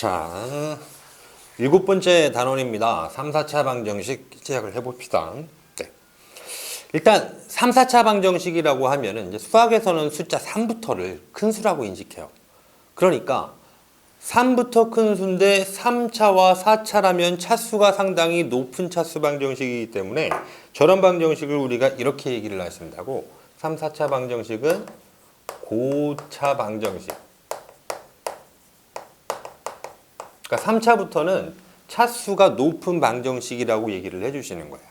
자, 7번째 단원입니다. 3, 4차 방정식 시작을 해봅시다. 네. 일단 3, 4차 방정식이라고 하면은 이제 수학에서는 숫자 3부터를 큰 수라고 인식해요. 그러니까 3부터 큰 수인데 3차와 4차라면 차수가 상당히 높은 차수 방정식이기 때문에 저런 방정식을 우리가 이렇게 얘기를 하신다고. 3, 4차 방정식은 고차 방정식. 그러니까 3차부터는 차수가 높은 방정식이라고 얘기를 해주시는 거예요.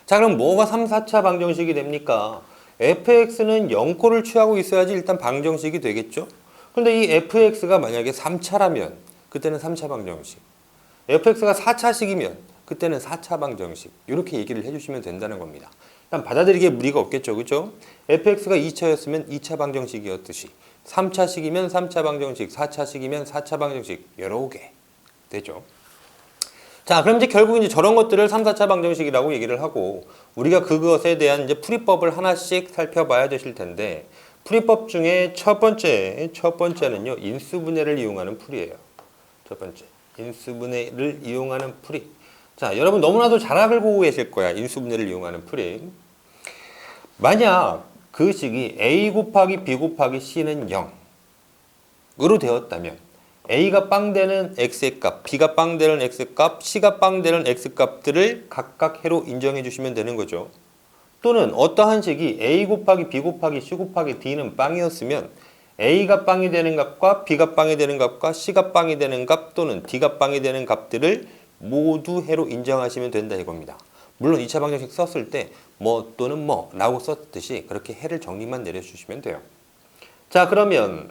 자, 그럼 뭐가 3, 4차 방정식이 됩니까? fx는 0코를 취하고 있어야지 일단 방정식이 되겠죠? 근데 이 fx가 만약에 3차라면 그때는 3차 방정식. fx가 4차식이면 그때는 4차 방정식. 이렇게 얘기를 해주시면 된다는 겁니다. 일단 받아들이기에 무리가 없겠죠, 그죠? fx가 2차였으면 2차 방정식이었듯이 3차식이면 3차 방정식, 4차식이면 4차 방정식 여러 개 되죠. 자, 그럼 이제 결국 이제 저런 것들을 3, 4차 방정식이라고 얘기를 하고 우리가 그것에 대한 이제 풀이법을 하나씩 살펴봐야 되실 텐데 풀이법 중에 첫 번째는요 인수분해를 이용하는 풀이에요. 첫 번째 인수분해를 이용하는 풀이. 자, 여러분 너무나도 잘 알고 계실 거야. 인수분해를 이용하는 풀이. 만약 그 식이 a 곱하기 b 곱하기 c는 0으로 되었다면 a가 빵 되는 x의 값, b가 빵 되는 x의 값, c가 빵 되는 x 값들을 각각 해로 인정해 주시면 되는 거죠. 또는 어떠한 식이 a 곱하기 b 곱하기 c 곱하기 d는 빵이었으면 a가 빵이 되는 값과 b가 빵이 되는 값과 c가 빵이 되는 값 또는 d가 빵이 되는 값들을 모두 해로 인정하시면 된다 이겁니다. 물론 2차 방정식 썼을 때 뭐 또는 뭐 라고 썼듯이 그렇게 해를 정리만 내려주시면 돼요. 자, 그러면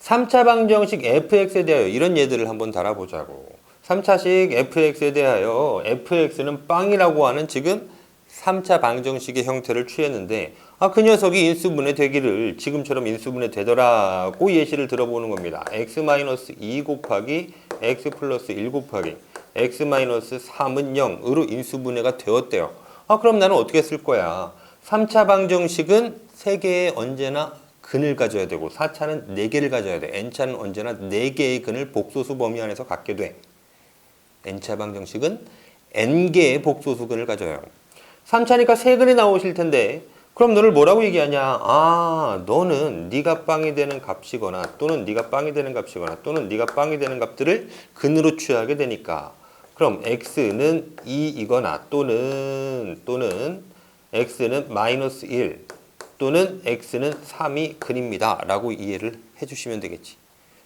3차 방정식 fx에 대하여 이런 예들을 한번 달아보자고. 3차식 fx에 대하여 fx는 빵이라고 하는 지금 3차 방정식의 형태를 취했는데 그 녀석이 인수분해 되기를 지금처럼 인수분해 되더라고 예시를 들어보는 겁니다. x-2 곱하기 x 플러스 1 곱하기 x-3은 0으로 인수분해가 되었대요. 그럼 나는 어떻게 쓸 거야? 3차 방정식은 3개의 언제나 근을 가져야 되고 4차는 4개를 가져야 돼. n차는 언제나 4개의 근을 복소수 범위 안에서 갖게 돼. n차 방정식은 n개의 복소수 근을 가져요. 3차니까 3근이 나오실 텐데 그럼 너를 뭐라고 얘기하냐? 너는 네가 빵이 되는 값이거나 또는 네가 빵이 되는 값이거나 또는 네가 빵이 되는 값들을 근으로 취하게 되니까 그럼 x는 2이거나 또는 x는 마이너스 1 또는 x는 3이 근입니다 라고 이해를 해주시면 되겠지.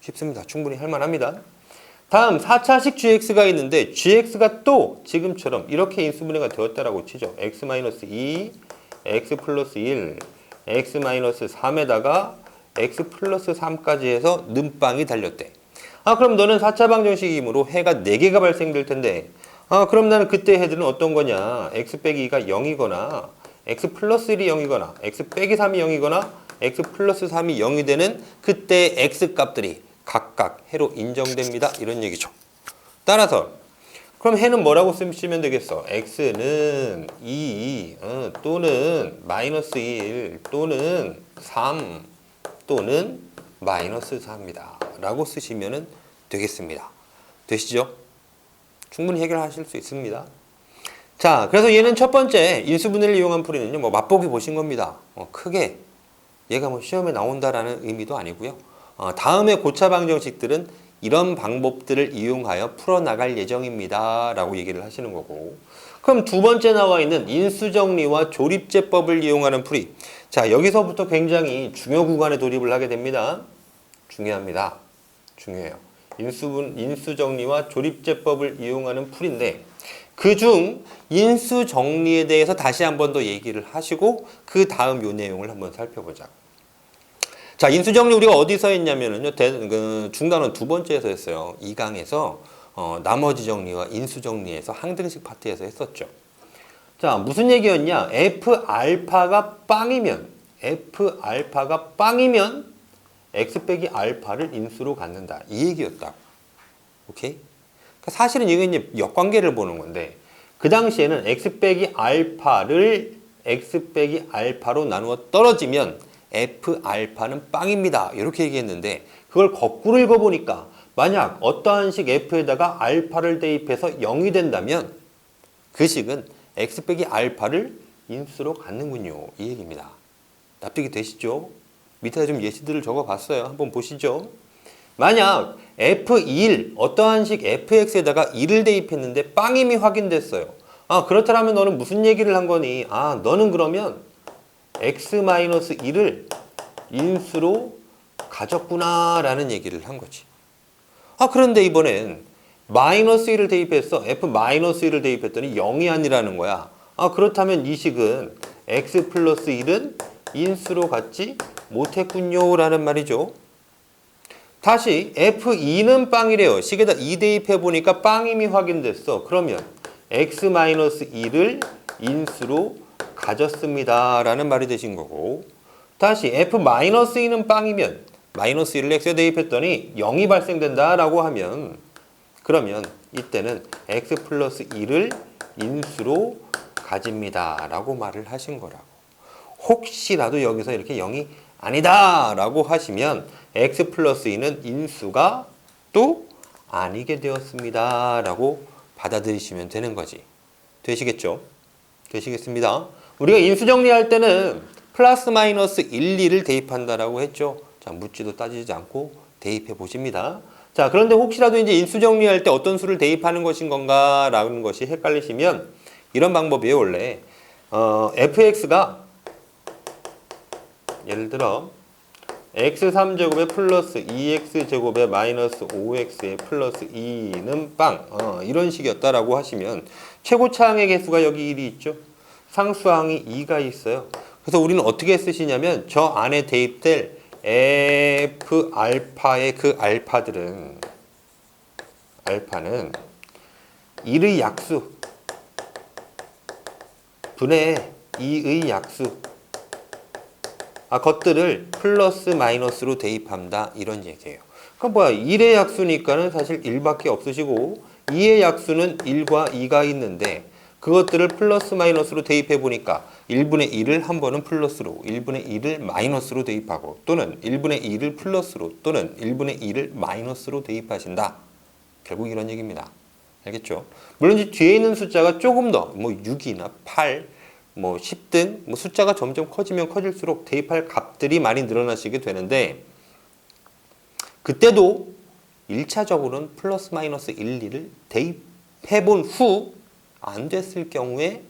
쉽습니다. 충분히 할만합니다. 다음 4차식 gx가 있는데 gx가 또 지금처럼 이렇게 인수분해가 되었다라고 치죠. x-2, x 플러스 1, x-3에다가 x 플러스 3까지 해서 는빵이 달렸대. 그럼 너는 4차 방정식이므로 해가 4개가 발생될 텐데 그럼 나는 그때 해들은 어떤 거냐? x 빼기 2가 0이거나 x 플러스 1이 0이거나 x 빼기 3이 0이거나 x 플러스 3이 0이 되는 그때 x 값들이 각각 해로 인정됩니다. 이런 얘기죠. 따라서 그럼 해는 뭐라고 쓰시면 되겠어? x는 2 또는 마이너스 1 또는 3 또는 마이너스 4입니다. 라고 쓰시면 되겠습니다. 되시죠? 충분히 해결하실 수 있습니다. 자, 그래서 얘는 첫 번째 인수분해를 이용한 풀이는요, 맛보기 보신 겁니다. 크게 얘가 시험에 나온다라는 의미도 아니고요. 다음에 고차 방정식들은 이런 방법들을 이용하여 풀어나갈 예정입니다. 라고 얘기를 하시는 거고. 그럼 두 번째 나와 있는 인수정리와 조립제법을 이용하는 풀이. 자, 여기서부터 굉장히 중요 구간에 돌입을 하게 됩니다. 중요합니다. 중요해요. 인수정리와 조립제법을 이용하는 풀인데 그중 인수정리에 대해서 다시 한 번 더 얘기를 하시고 그 다음 요 내용을 한번 살펴보자. 자, 인수정리 우리가 어디서 했냐면은요, 중단원 두 번째에서 했어요. 2강에서 나머지 정리와 인수정리에서 항등식 파트에서 했었죠. 자, 무슨 얘기였냐? F알파가 빵이면 X 빼기 알파를 인수로 갖는다. 이 얘기였다. 오케이? 사실은 이게 이제 역관계를 보는 건데 그 당시에는 x 빼기 알파를 x 빼기 알파로 나누어 떨어지면 F 알파는 빵입니다. 이렇게 얘기했는데 그걸 거꾸로 읽어보니까 만약 어떠한 식 F에다가 알파를 대입해서 0이 된다면 그 식은 X 빼기 알파를 인수로 갖는군요. 이 얘기입니다. 납득이 되시죠? 밑에 좀 예시들을 적어봤어요. 한번 보시죠. 만약 F2일 어떠한 식 Fx에다가 2를 대입했는데 빵임이 확인됐어요. 아 그렇다면 너는 무슨 얘기를 한 거니? 아 너는 그러면 X-1을 인수로 가졌구나 라는 얘기를 한 거지. 아 그런데 이번엔 마이너스 1을 대입했어. F-1을 대입했더니 0이 아니라는 거야. 아 그렇다면 이 식은 X 플러스 1은 인수로 갖지 못했군요 라는 말이죠. 다시 F2는 빵이래요. 식에다 2 대입해 보니까 빵임이 확인됐어. 그러면 X-1을 인수로 가졌습니다 라는 말이 되신 거고, 다시 F-2는 빵이면 마이너스 1을 X에 대입했더니 0이 발생된다 라고 하면 그러면 이때는 X 플러스 1을 인수로 가집니다 라고 말을 하신 거라고. 혹시라도 여기서 이렇게 0이 아니다 라고 하시면 X 플러스 2는 인수가 또 아니게 되었습니다 라고 받아들이시면 되는 거지. 되시겠죠? 되시겠습니다. 우리가 인수 정리할 때는 플러스 마이너스 1, 2를 대입한다라고 했죠. 자, 묻지도 따지지 않고 대입해 보십니다. 자, 그런데 혹시라도 이제 인수 정리할 때 어떤 수를 대입하는 것인 건가 라는 것이 헷갈리시면 이런 방법이에요. 원래 fx가 예를 들어 x3제곱에 플러스 2x제곱에 마이너스 5x에 플러스 2는 빵 이런 식이었다라고 하시면 최고차항의 개수가 여기 1이 있죠. 상수항이 2가 있어요. 그래서 우리는 어떻게 쓰시냐면 저 안에 대입될 f 알파의 그 알파는 1의 약수 분의 2의 약수 것들을 플러스 마이너스로 대입한다 이런 얘기예요. 그럼 뭐야 1의 약수니까는 사실 1밖에 없으시고 2의 약수는 1과 2가 있는데 그것들을 플러스 마이너스로 대입해 보니까 1분의 1을 한 번은 플러스로 1분의 1을 마이너스로 대입하고 또는 1분의 2를 플러스로 또는 1분의 2를 마이너스로 대입하신다. 결국 이런 얘기입니다. 알겠죠? 물론 이제 뒤에 있는 숫자가 조금 더 뭐 6이나 8 뭐 10등 뭐 숫자가 점점 커지면 커질수록 대입할 값들이 많이 늘어나시게 되는데 그때도 1차적으로는 플러스 마이너스 1, 2를 대입해 본 후 안 됐을 경우에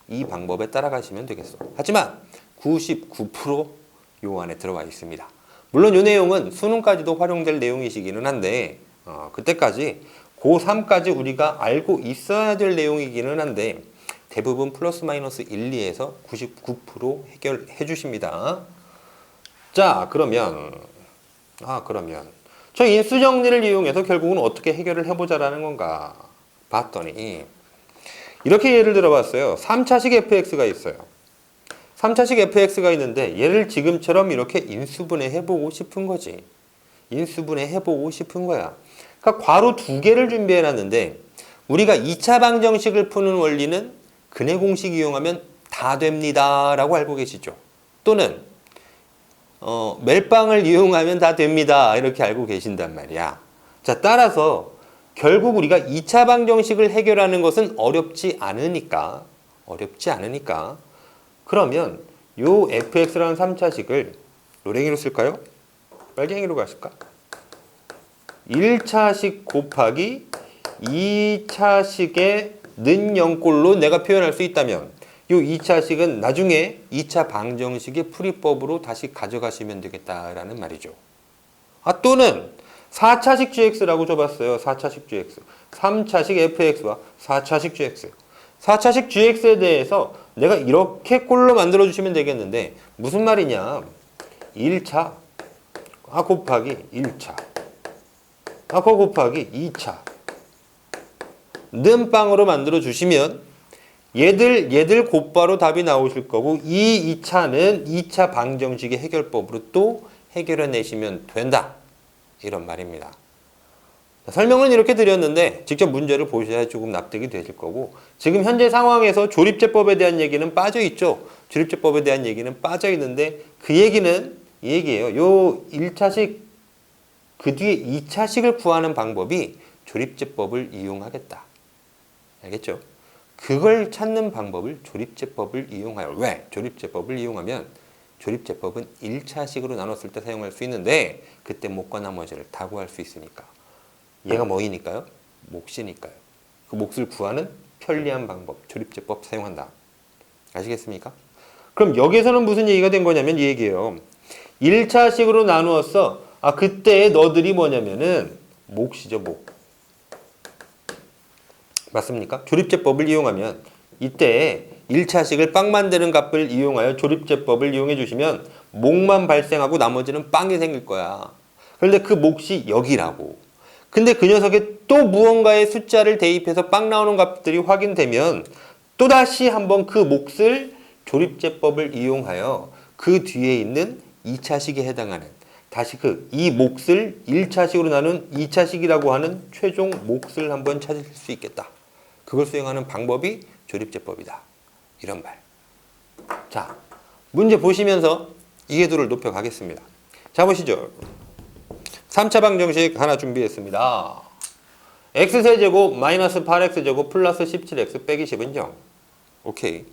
이 방법에 따라가시면 되겠어. 하지만 99%요 안에 들어와 있습니다. 물론 이 내용은 수능까지도 활용될 내용이시기는 한데 그때까지 고3까지 우리가 알고 있어야 될 내용이기는 한데 대부분 플러스 마이너스 1, 2에서 99% 해결해 주십니다. 자, 그러면 저 인수 정리를 이용해서 결국은 어떻게 해결을 해보자라는 건가 봤더니 이렇게 예를 들어봤어요. 3차식 fx가 있어요. 3차식 fx가 있는데 얘를 지금처럼 이렇게 인수분해 해보고 싶은 거지. 인수분해 해보고 싶은 거야. 그러니까 괄호 2개를 준비해 놨는데 우리가 2차 방정식을 푸는 원리는 근해 공식 이용하면 다 됩니다 라고 알고 계시죠. 또는 멜빵을 이용하면 다 됩니다 이렇게 알고 계신단 말이야. 자, 따라서 결국 우리가 2차 방정식을 해결하는 것은 어렵지 않으니까 그러면 요 fx라는 3차식을 노랭이로 쓸까요? 빨갱이로 가실까? 1차식 곱하기 2차식의 는 0꼴로 내가 표현할 수 있다면 요 2차식은 나중에 2차 방정식의 풀이법으로 다시 가져가시면 되겠다라는 말이죠. 또는 4차식 gx라고 줘봤어요. 4차식 gx. 3차식 fx와 4차식 gx. 4차식 gx에 대해서 내가 이렇게 꼴로 만들어 주시면 되겠는데 무슨 말이냐. 1차 곱하기 1차 곱하기 2차 는 빵으로 만들어 주시면 얘들 곧바로 답이 나오실 거고 이 2차는 2차 방정식의 해결법으로 또 해결해 내시면 된다. 이런 말입니다. 설명은 이렇게 드렸는데 직접 문제를 보셔야 조금 납득이 되실 거고 지금 현재 상황에서 조립제법에 대한 얘기는 빠져 있죠. 조립제법에 대한 얘기는 빠져 있는데 그 얘기는 이 얘기예요. 요 1차식 그 뒤에 2차식을 구하는 방법이 조립제법을 이용하겠다. 알겠죠? 그걸 찾는 방법을 조립제법을 이용하여. 왜? 조립제법을 이용하면 조립제법은 1차식으로 나눴을 때 사용할 수 있는데 그때 몫과 나머지를 다 구할 수 있으니까. 얘가 뭐이니까요? 몫이니까요. 그 몫을 구하는 편리한 방법, 조립제법 사용한다. 아시겠습니까? 그럼 여기서는 무슨 얘기가 된 거냐면 이 얘기예요. 1차식으로 나누었어. 그때 너들이 뭐냐면은 몫이죠, 몫. 맞습니까? 조립제법을 이용하면 이때 1차식을 빵 만드는 값을 이용하여 조립제법을 이용해 주시면 몫만 발생하고 나머지는 빵이 생길 거야. 그런데 그 몫이 여기라고. 근데 그 녀석에 또 무언가의 숫자를 대입해서 빵 나오는 값들이 확인되면 또다시 한번 그 몫을 조립제법을 이용하여 그 뒤에 있는 2차식에 해당하는 다시 이 몫을 1차식으로 나눈 2차식이라고 하는 최종 몫을 한번 찾을 수 있겠다. 그걸 수행하는 방법이 조립제법이다. 이런 말. 자, 문제 보시면서 이해도를 높여가겠습니다. 자, 보시죠. 3차 방정식 하나 준비했습니다. x세제곱 마이너스 8x제곱 플러스 17x 빼기 10은 0. 오케이.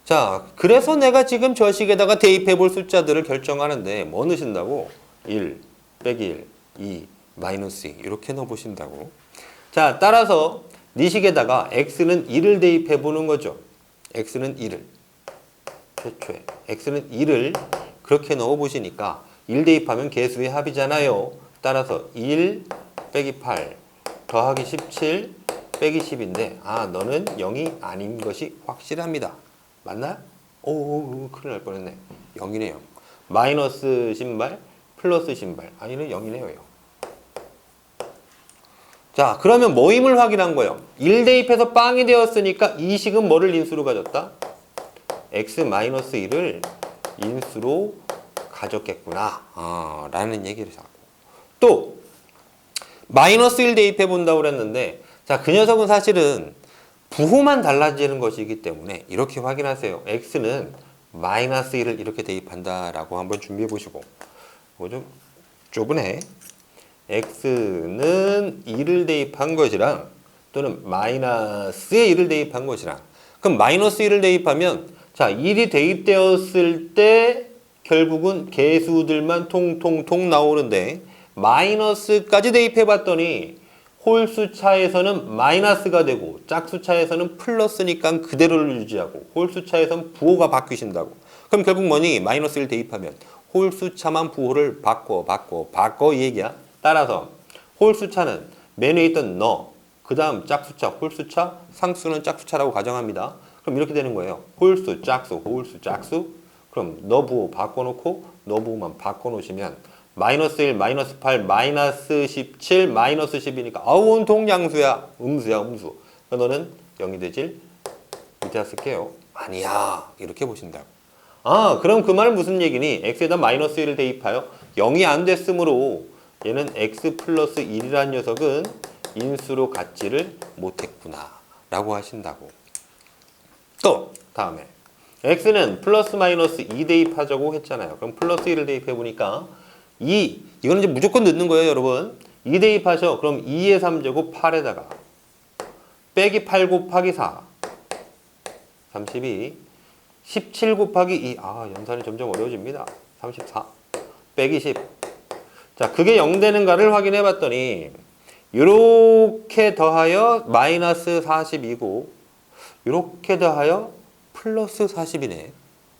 자, 그래서 내가 지금 저 식에다가 대입해 볼 숫자들을 결정하는데 뭐 넣으신다고? 1, 빼기 1, 2, 마이너스 2 이렇게 넣어보신다고. 자, 따라서 네 식에다가 x는 1을 대입해 보는 거죠. x는 1을. 최초에. x는 1을 그렇게 넣어보시니까 1 대입하면 개수의 합이잖아요. 따라서 1 빼기 8 더하기 17 빼기 10인데 너는 0이 아닌 것이 확실합니다. 맞나요? 오, 큰일 날 뻔했네. 0이네요. 마이너스 신발 플러스 신발 아니는 0이네요. 0. 자, 그러면 뭐임을 확인한 거예요. 1 대입해서 빵이 되었으니까 이 식은 뭐를 인수로 가졌다? x-1을 인수로 가졌겠구나 라는 얘기를 하고 또 마이너스 1 대입해 본다고 그랬는데 자, 그 녀석은 사실은 부호만 달라지는 것이기 때문에 이렇게 확인하세요. x는 마이너스 1을 이렇게 대입한다라고 한번 준비해 보시고 이거 좀 좁으네. x는 1을 대입한 것이랑 또는 마이너스에 1을 대입한 것이랑 그럼 마이너스 1을 대입하면 자, 1이 대입되었을 때 결국은 개수들만 통통통 나오는데 마이너스까지 대입해 봤더니 홀수차에서는 마이너스가 되고 짝수차에서는 플러스니까 그대로를 유지하고 홀수차에서는 부호가 바뀌신다고. 그럼 결국 뭐니? 마이너스 1 대입하면 홀수차만 부호를 바꿔 이 얘기야. 따라서 홀수차는 맨 위에 있던 너, 그 다음 짝수차, 홀수차, 상수는 짝수차라고 가정합니다. 그럼 이렇게 되는 거예요. 홀수, 짝수, 홀수, 짝수. 그럼 너 부호 바꿔놓고 너 부호만 바꿔놓으시면 마이너스 1, 마이너스 8, 마이너스 17, 마이너스 10이니까 온통 양수야. 음수야, 음수. 그러니까 너는 0이 되질 밑에다 쓸게요. 아니야. 이렇게 보신다고. 그럼 그 말은 무슨 얘기니? x에다 마이너스 1을 대입하여 0이 안 됐으므로 얘는 x 플러스 1이라는 녀석은 인수로 갖지를 못했구나 라고 하신다고. 또 다음에 x는 플러스 마이너스 2 대입하자고 했잖아요. 그럼 플러스 1을 대입해 보니까 2, 이거는 이제 무조건 넣는 거예요, 여러분. 2 대입하셔. 그럼 2의 3제곱 8에다가 빼기 8 곱하기 4 32 17 곱하기 2 연산이 점점 어려워집니다. 34 빼기 10 자, 그게 0 되는가를 확인해 봤더니 요렇게 더하여 마이너스 42고 요렇게 더하여 플러스 40이네.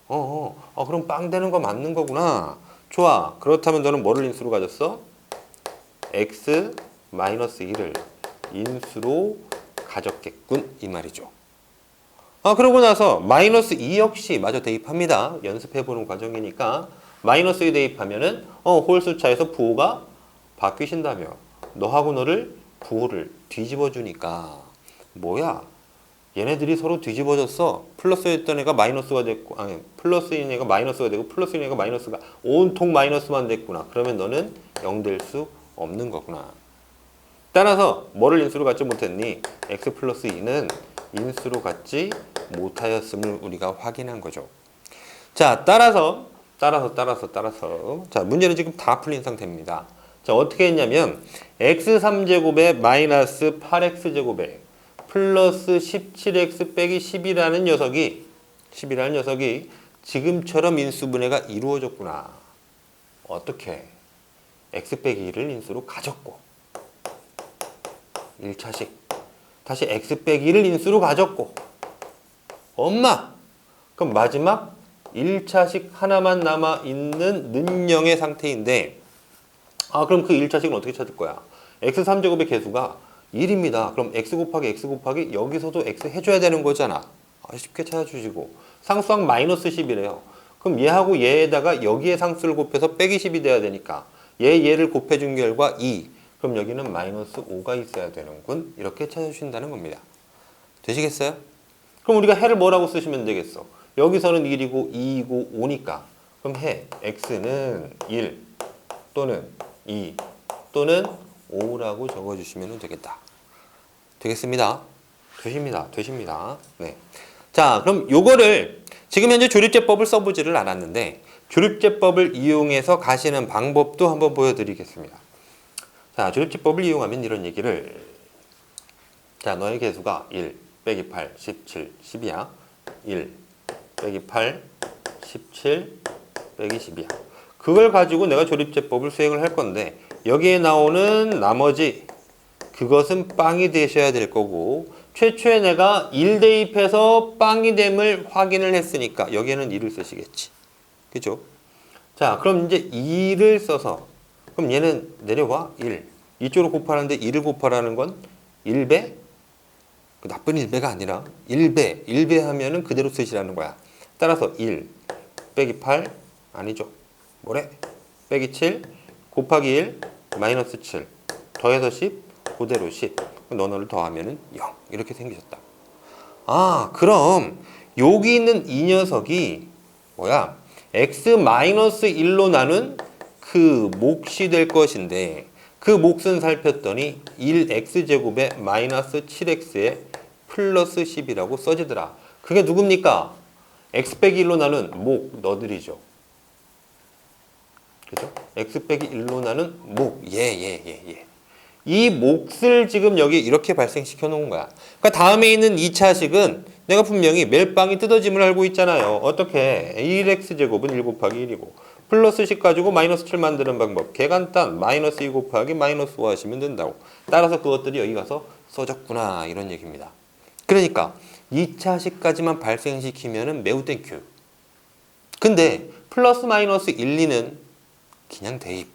그럼 빵 되는 거 맞는 거구나. 좋아. 그렇다면 너는 뭐를 인수로 가졌어? x 마이너스 1을 인수로 가졌겠군 이 말이죠. 그러고 나서 마이너스 2 역시 마저 대입합니다. 연습해보는 과정이니까 마이너스 2 대입하면은 홀수차에서 부호가 바뀌신다며 너하고 너를 부호를 뒤집어 주니까 뭐야? 얘네들이 서로 뒤집어졌어. 플러스였던 애가 마이너스가 됐고, 플러스인 애가 마이너스가 되고, 플러스인 애가 마이너스가 온통 마이너스만 됐구나. 그러면 너는 0 될 수 없는 거구나. 따라서 뭐를 인수로 갖지 못했니? x 플러스 2는 인수로 갖지 못하였음을 우리가 확인한 거죠. 자, 따라서. 자, 문제는 지금 다 풀린 상태입니다. 자, 어떻게 했냐면 x3제곱에 마이너스 8x제곱에 플러스 17x 빼기 10이라는 녀석이 지금처럼 인수분해가 이루어졌구나. 어떻게? x 빼기 1을 인수로 가졌고 1차식 다시 x 빼기 1을 인수로 가졌고 엄마! 그럼 마지막 1차식 하나만 남아있는 는영의 상태인데 그럼 그 1차식은 어떻게 찾을 거야? x3제곱의 개수가 1입니다. 그럼 x 곱하기 여기서도 x 해줘야 되는 거잖아. 쉽게 찾아주시고 상수항 마이너스 10이래요. 그럼 얘하고 얘에다가 여기에 상수를 곱해서 빼기 10이 돼야 되니까 얘를 곱해준 결과 2. 그럼 여기는 마이너스 5가 있어야 되는군. 이렇게 찾아주신다는 겁니다. 되시겠어요? 그럼 우리가 해를 뭐라고 쓰시면 되겠어? 여기서는 1이고 2이고 5니까 그럼 해 x는 1 또는 2 또는 5라고 적어주시면 되겠다. 되겠습니다. 되십니다. 네. 자, 그럼 요거를 지금 현재 조립제법을 써보지를 않았는데 조립제법을 이용해서 가시는 방법도 한번 보여드리겠습니다. 자, 조립제법을 이용하면 이런 얘기를 자, 너의 개수가 1 빼기 8, 17, 10이야. 1 빼기 8, 17 빼기 10이야. 그걸 가지고 내가 조립제법을 수행을 할 건데 여기에 나오는 나머지 그것은 빵이 되셔야 될 거고 최초에 내가 1 대입해서 빵이 됨을 확인을 했으니까 여기에는 2를 쓰시겠지. 그죠? 자, 그럼 이제 2를 써서 그럼 얘는 내려와 1. 이쪽으로 곱하는데 2를 곱하라는 건 1배? 그 나쁜 1배가 아니라 1배. 1배 하면은 그대로 쓰시라는 거야. 따라서 1 빼기 8 아니죠. 뭐래? 빼기 7 곱하기 1 마이너스 7 더해서 10 그대로 10 너너를 더하면은 0 이렇게 생기셨다. 그럼 여기 있는 이 녀석이 뭐야? x-1로 나눈 그 몫이 될 것인데 그 몫은 살폈더니 1x제곱에 마이너스 7x에 플러스 10이라고 써지더라. 그게 누굽니까? x 빼기 1로 나눈 몫 너들이죠. 그죠? x 빼기 1로 나눈 몫. 이 몫을 지금 여기 이렇게 발생시켜 놓은 거야. 그러니까 다음에 있는 2차식은 내가 분명히 멜빵이 뜯어짐을 알고 있잖아요. 어떻게? 1x제곱은 1 곱하기 1이고 플러스 10 가지고 마이너스 7 만드는 방법. 개간단. 마이너스 2 곱하기 마이너스 5 하시면 된다고. 따라서 그것들이 여기 가서 써졌구나. 이런 얘기입니다. 그러니까 2차식까지만 발생시키면 매우 땡큐. 근데 플러스 마이너스 1, 2는 그냥 대입.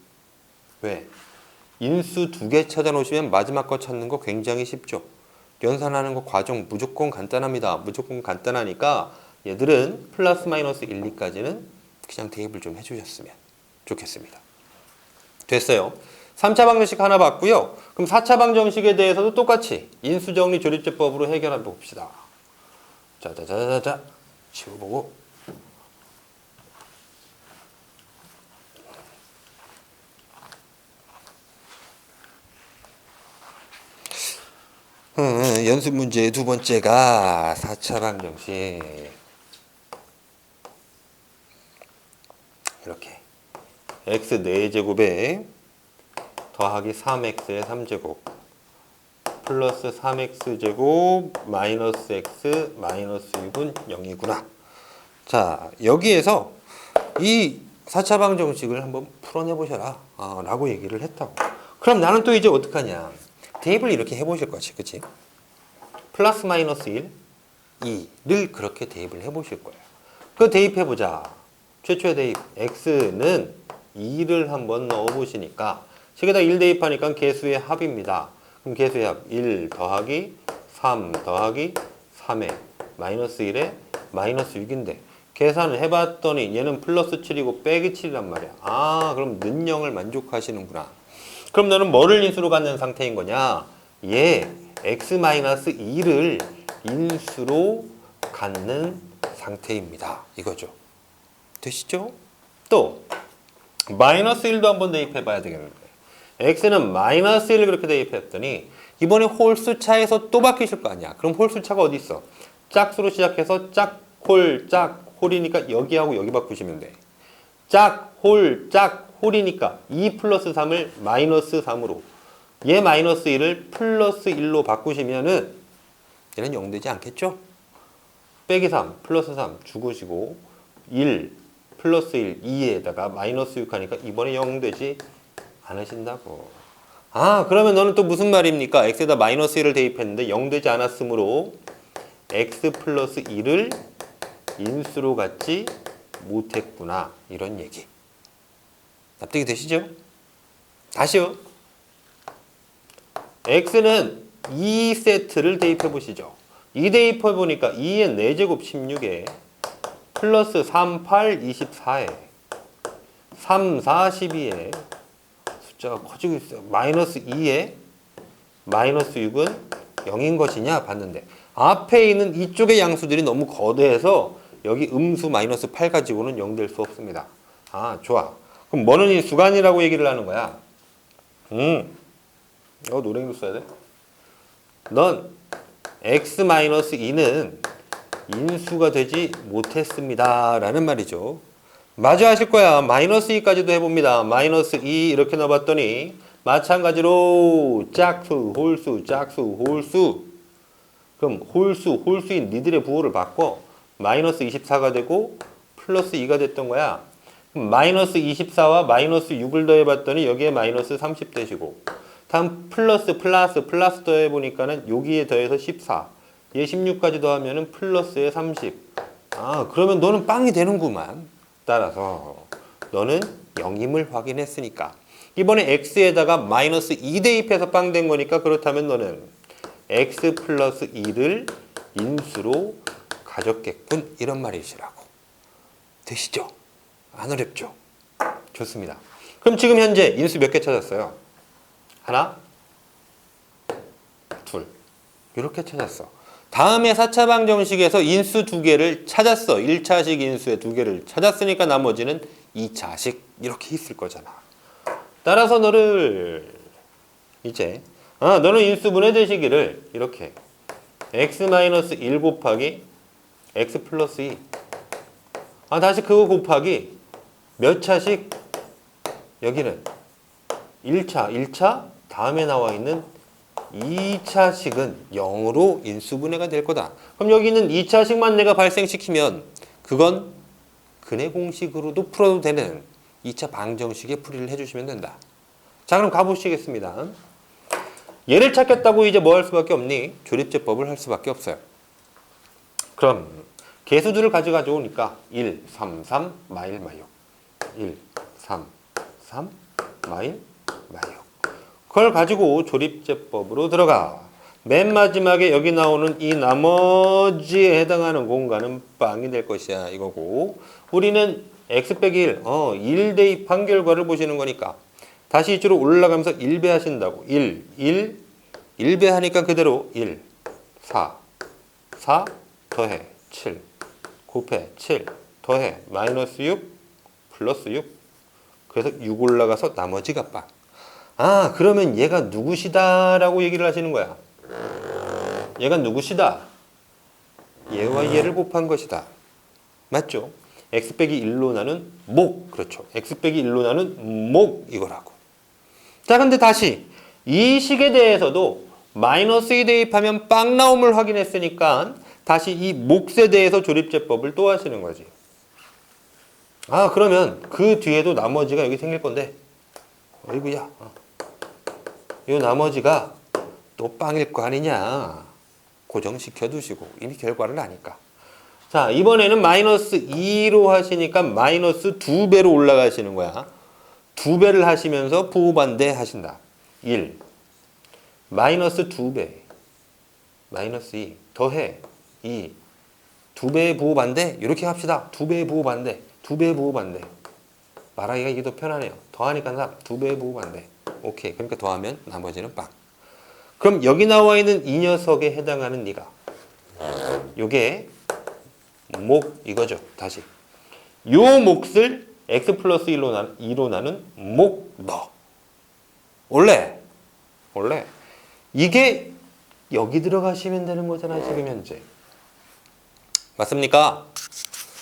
왜? 인수 2개 찾아놓으시면 마지막 거 찾는 거 굉장히 쉽죠. 연산하는 거 과정 무조건 간단합니다. 무조건 간단하니까 얘들은 플러스 마이너스 1, 2까지는 그냥 대입을 좀 해주셨으면 좋겠습니다. 됐어요. 3차 방정식 하나 봤고요. 그럼 4차 방정식에 대해서도 똑같이 인수정리 조립제법으로 해결해 봅시다. 자자자자자 지워보고 연습 문제의 두 번째가 4차 방정식. 이렇게 x 4제곱에 더하기 3x의 3제곱 플러스 3x제곱 마이너스 x 마이너스 6은 0이구나. 자, 여기에서 이 4차 방정식을 한번 풀어내 보셔라 라고 얘기를 했다고. 그럼 나는 또 이제 어떡하냐. 대입을 이렇게 해보실 거지, 그치? 플러스 마이너스 1, 2를 그렇게 대입을 해보실 거예요. 그 대입해보자. 최초의 대입, x는 2를 한번 넣어보시니까 식에다 1 대입하니까 개수의 합입니다. 그럼 개수의 합 1 더하기 3 더하기 3에 마이너스 1에 마이너스 6인데 계산을 해봤더니 얘는 플러스 7이고 빼기 7이란 말이야. 그럼 는 0을 만족하시는구나. 그럼 너는 뭐를 인수로 갖는 상태인 거냐? x-2를 인수로 갖는 상태입니다. 이거죠. 되시죠? 또 마이너스 1도 한번 대입해 봐야 되겠는데 x는 마이너스 1을 그렇게 대입했더니 이번에 홀수차에서 또 바뀌실 거 아니야. 그럼 홀수차가 어디 있어? 짝수로 시작해서 짝홀 홀이니까 여기하고 여기 바꾸시면 돼. 짝, 홀, 짝, 홀이니까 2 플러스 3을 마이너스 3으로 얘 마이너스 1을 플러스 1로 바꾸시면은 얘는 0 되지 않겠죠? 빼기 3, 플러스 3 죽으시고 1, 플러스 1, 2에다가 마이너스 6 하니까 이번에 0 되지 않으신다고. 아, 그러면 너는 또 무슨 말입니까? x에다 마이너스 1을 대입했는데 0 되지 않았으므로 x 플러스 1을 인수로 갖지 못했구나. 이런 얘기. 납득이 되시죠? 다시요. x는 2세트를 대입해 보시죠. 2 대입해 보니까 2의 4제곱 16에 플러스 3, 8, 24에 3, 4, 12에 숫자가 커지고 있어요. 마이너스 2에 마이너스 6은 0인 것이냐 봤는데 앞에 있는 이쪽의 양수들이 너무 거대해서 여기 음수 마이너스 8 가지고는 0 될 수 없습니다. 아, 좋아. 그럼 뭐는 이 수간이라고 얘기를 하는 거야? 이거 노랭이로 써야 돼? 넌 x-2는 인수가 되지 못했습니다. 라는 말이죠. 마저 하실 거야. 마이너스 2까지도 해봅니다. 마이너스 2 이렇게 넣어봤더니 마찬가지로 짝수, 홀수, 짝수, 홀수. 그럼 홀수인 니들의 부호를 바꿔 마이너스 24가 되고 플러스 2가 됐던 거야. 그럼 마이너스 24와 마이너스 6을 더해봤더니 여기에 마이너스 30 되시고 다음 플러스 더해보니까는 여기에 더해서 14 얘 16까지 더하면은 플러스에 30. 아, 그러면 너는 빵이 되는구만. 따라서 너는 0임을 확인했으니까 이번에 x에다가 마이너스 2 대입해서 빵 된 거니까 그렇다면 너는 x 플러스 2를 인수로 가졌겠군. 이런 말이시라고. 되시죠? 안 어렵죠? 좋습니다. 그럼 지금 현재 인수 몇 개 찾았어요? 하나, 둘. 이렇게 찾았어. 다음에 4차 방정식에서 인수 2개를 찾았어. 1차식 인수의 2개를 찾았으니까 나머지는 2차식 이렇게 있을 거잖아. 따라서 너를 이제 너는 인수분해 되시기를 이렇게 x-1 곱하기 x 플러스 2 다시 그거 곱하기 몇 차식? 여기는 1차 다음에 나와 있는 2차식은 0으로 인수분해가 될 거다. 그럼 여기 있는 2차식만 내가 발생시키면 그건 근해 공식으로도 풀어도 되는 2차 방정식의 풀이를 해주시면 된다. 자, 그럼 가보시겠습니다. 얘를 찾겠다고 이제 뭐 할 수밖에 없니? 조립제법을 할 수밖에 없어요. 그럼 개수들을 가져오니까 1, 3, 3, 마일, 마육 1, 3, 3, 마일, 마육 그걸 가지고 조립제법으로 들어가. 맨 마지막에 여기 나오는 이 나머지에 해당하는 공간은 빵이 될 것이야 이거고 우리는 x 빼기 1, 1 대입한 결과를 보시는 거니까 다시 이쪽으로 올라가면서 1배 하신다고. 1배 하니까 그대로 1, 4 더해 7 곱해 7 더해 마이너스 6 플러스 6 그래서 6 올라가서 나머지가 빵. 아, 그러면 얘가 누구시다 라고 얘기를 하시는 거야. 얘가 누구시다? 얘와 얘를 곱한 것이다. 맞죠? x 빼기 1로 나눈 목. 그렇죠. x 빼기 1로 나눈 목 이거라고. 자, 근데 다시 이 식에 대해서도 마이너스 2 대입하면 빵 나옴을 확인했으니까 다시 이 몫에 대해서 조립제법을 또 하시는 거지. 아, 그러면 그 뒤에도 나머지가 여기 생길 건데 어이구야. 이 나머지가 또 빵일 거 아니냐. 고정시켜 두시고 이미 결과를 아니까. 자, 이번에는 마이너스 2로 하시니까 마이너스 2배로 올라가시는 거야. 2배를 하시면서 부호반대 하신다. 1 마이너스 2배 마이너스 2 더해 2 2배의 부호반대 이렇게 합시다. 2배의 부호반대 2배의 부호반대 말하기가 이게 더 편하네요. 더하니까 3 2배의 부호반대. 오케이. 그러니까 더하면 나머지는 빵. 그럼 여기 나와 있는 이 녀석에 해당하는 니가 요게 목 이거죠. 다시 요 몫을 x 플러스 2로 나눈 목 너. 원래 이게 여기 들어가시면 되는 거잖아 지금 현재. 맞습니까?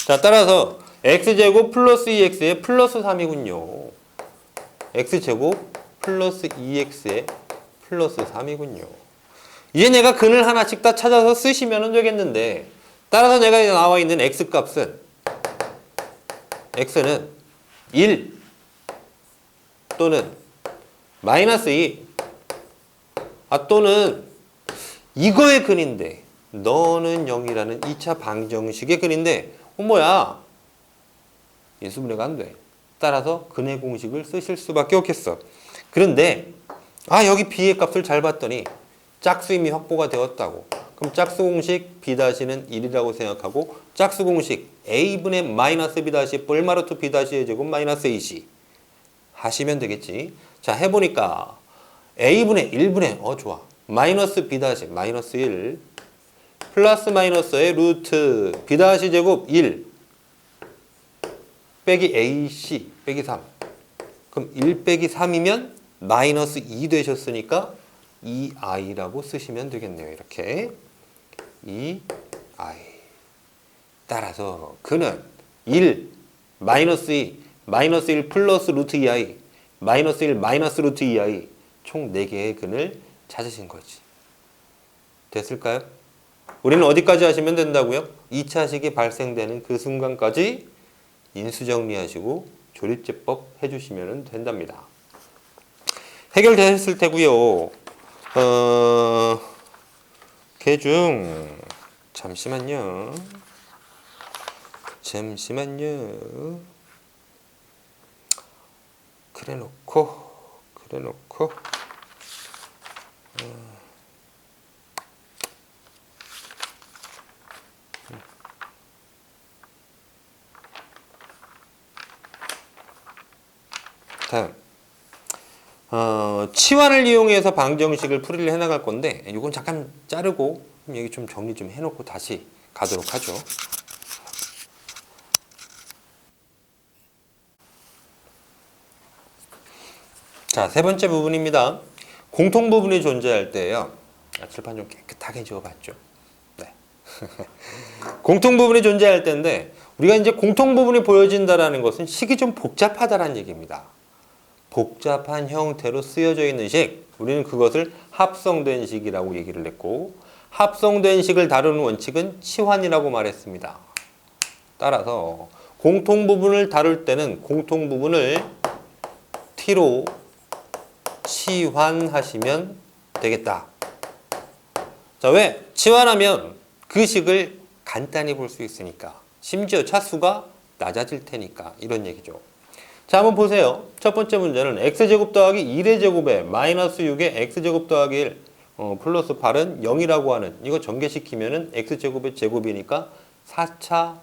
자, 따라서 x제곱 플러스 2x의 플러스 3이군요. x제곱 플러스 2x의 플러스 3이군요. 이제 내가 근을 하나씩 다 찾아서 쓰시면 되겠는데, 따라서 내가 나와 있는 x값은 x는 1 또는 마이너스 2 또는 이거의 근인데 너는 0이라는 2차 방정식의 근인데 뭐야? 인수분해가 안 돼. 따라서 근의 공식을 쓰실 수밖에 없겠어. 그런데 여기 b의 값을 잘 봤더니 짝수 이미 확보가 되었다고. 그럼 짝수 공식 b-는 1이라고 생각하고 짝수 공식 a분의 마이너스 b- 뿔마루트 b-의 제곱 마이너스 ac 하시면 되겠지. 자, 해보니까 a분의 1분의 좋아. 마이너스 b- 마이너스 1 플러스 마이너스의 루트 b- 제곱 1 빼기 ac 빼기 3. 그럼 1 빼기 3이면 마이너스 2 되셨으니까 2i라고 쓰시면 되겠네요. 이렇게 2i. 따라서 그는 1 마이너스 2 마이너스 1 플러스 루트 2i 마이너스 1 마이너스 루트 2i 총 4개의 근을 찾으신 거지. 됐을까요? 우리는 어디까지 하시면 된다고요? 2차식이 발생되는 그 순간까지 인수정리하시고 조립제법 해주시면 된답니다. 해결됐을 테고요. 개중 잠시만요. 그래놓고 다음 치환을 이용해서 방정식을 풀이를 해나갈 건데 이건 잠깐 자르고 여기 좀 정리 좀 해놓고 다시 가도록 하죠. 자, 세 번째 부분입니다. 공통 부분이 존재할 때예요. 칠판 좀 깨끗하게 지워봤죠. 네. 공통 부분이 존재할 때인데 우리가 이제 공통 부분이 보여진다라는 것은 식이 좀 복잡하다라는 얘기입니다. 복잡한 형태로 쓰여져 있는 식, 우리는 그것을 합성된 식이라고 얘기를 했고 합성된 식을 다루는 원칙은 치환이라고 말했습니다. 따라서 공통 부분을 다룰 때는 공통 부분을 t로 치환하시면 되겠다. 자, 왜? 치환하면 그 식을 간단히 볼 수 있으니까. 심지어 차수가 낮아질 테니까 이런 얘기죠. 자, 한번 보세요. 첫 번째 문제는 x제곱 더하기 1의 제곱에 마이너스 6의 x제곱 더하기 1 플러스 8은 0이라고 하는 이거 전개시키면은 x제곱의 제곱이니까 4차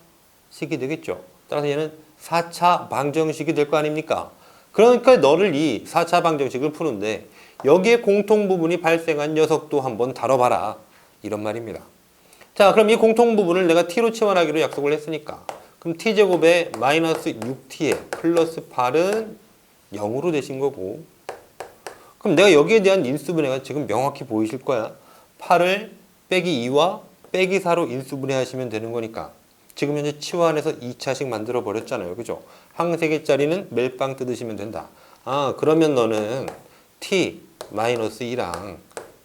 식이 되겠죠. 따라서 얘는 4차 방정식이 될 거 아닙니까? 그러니까 너를 이 4차 방정식을 푸는데 여기에 공통 부분이 발생한 녀석도 한번 다뤄봐라. 이런 말입니다. 자, 그럼 이 공통 부분을 내가 t로 치환하기로 약속을 했으니까 그럼 t제곱에 마이너스 6t에 플러스 8은 0으로 되신 거고 그럼 내가 여기에 대한 인수분해가 지금 명확히 보이실 거야. 8을 빼기 2와 빼기 4로 인수분해하시면 되는 거니까 지금 현재 치환해서 2차식 만들어 버렸잖아요. 그죠? 항세개짜리는 멜빵 뜯으시면 된다. 그러면 너는 t-2랑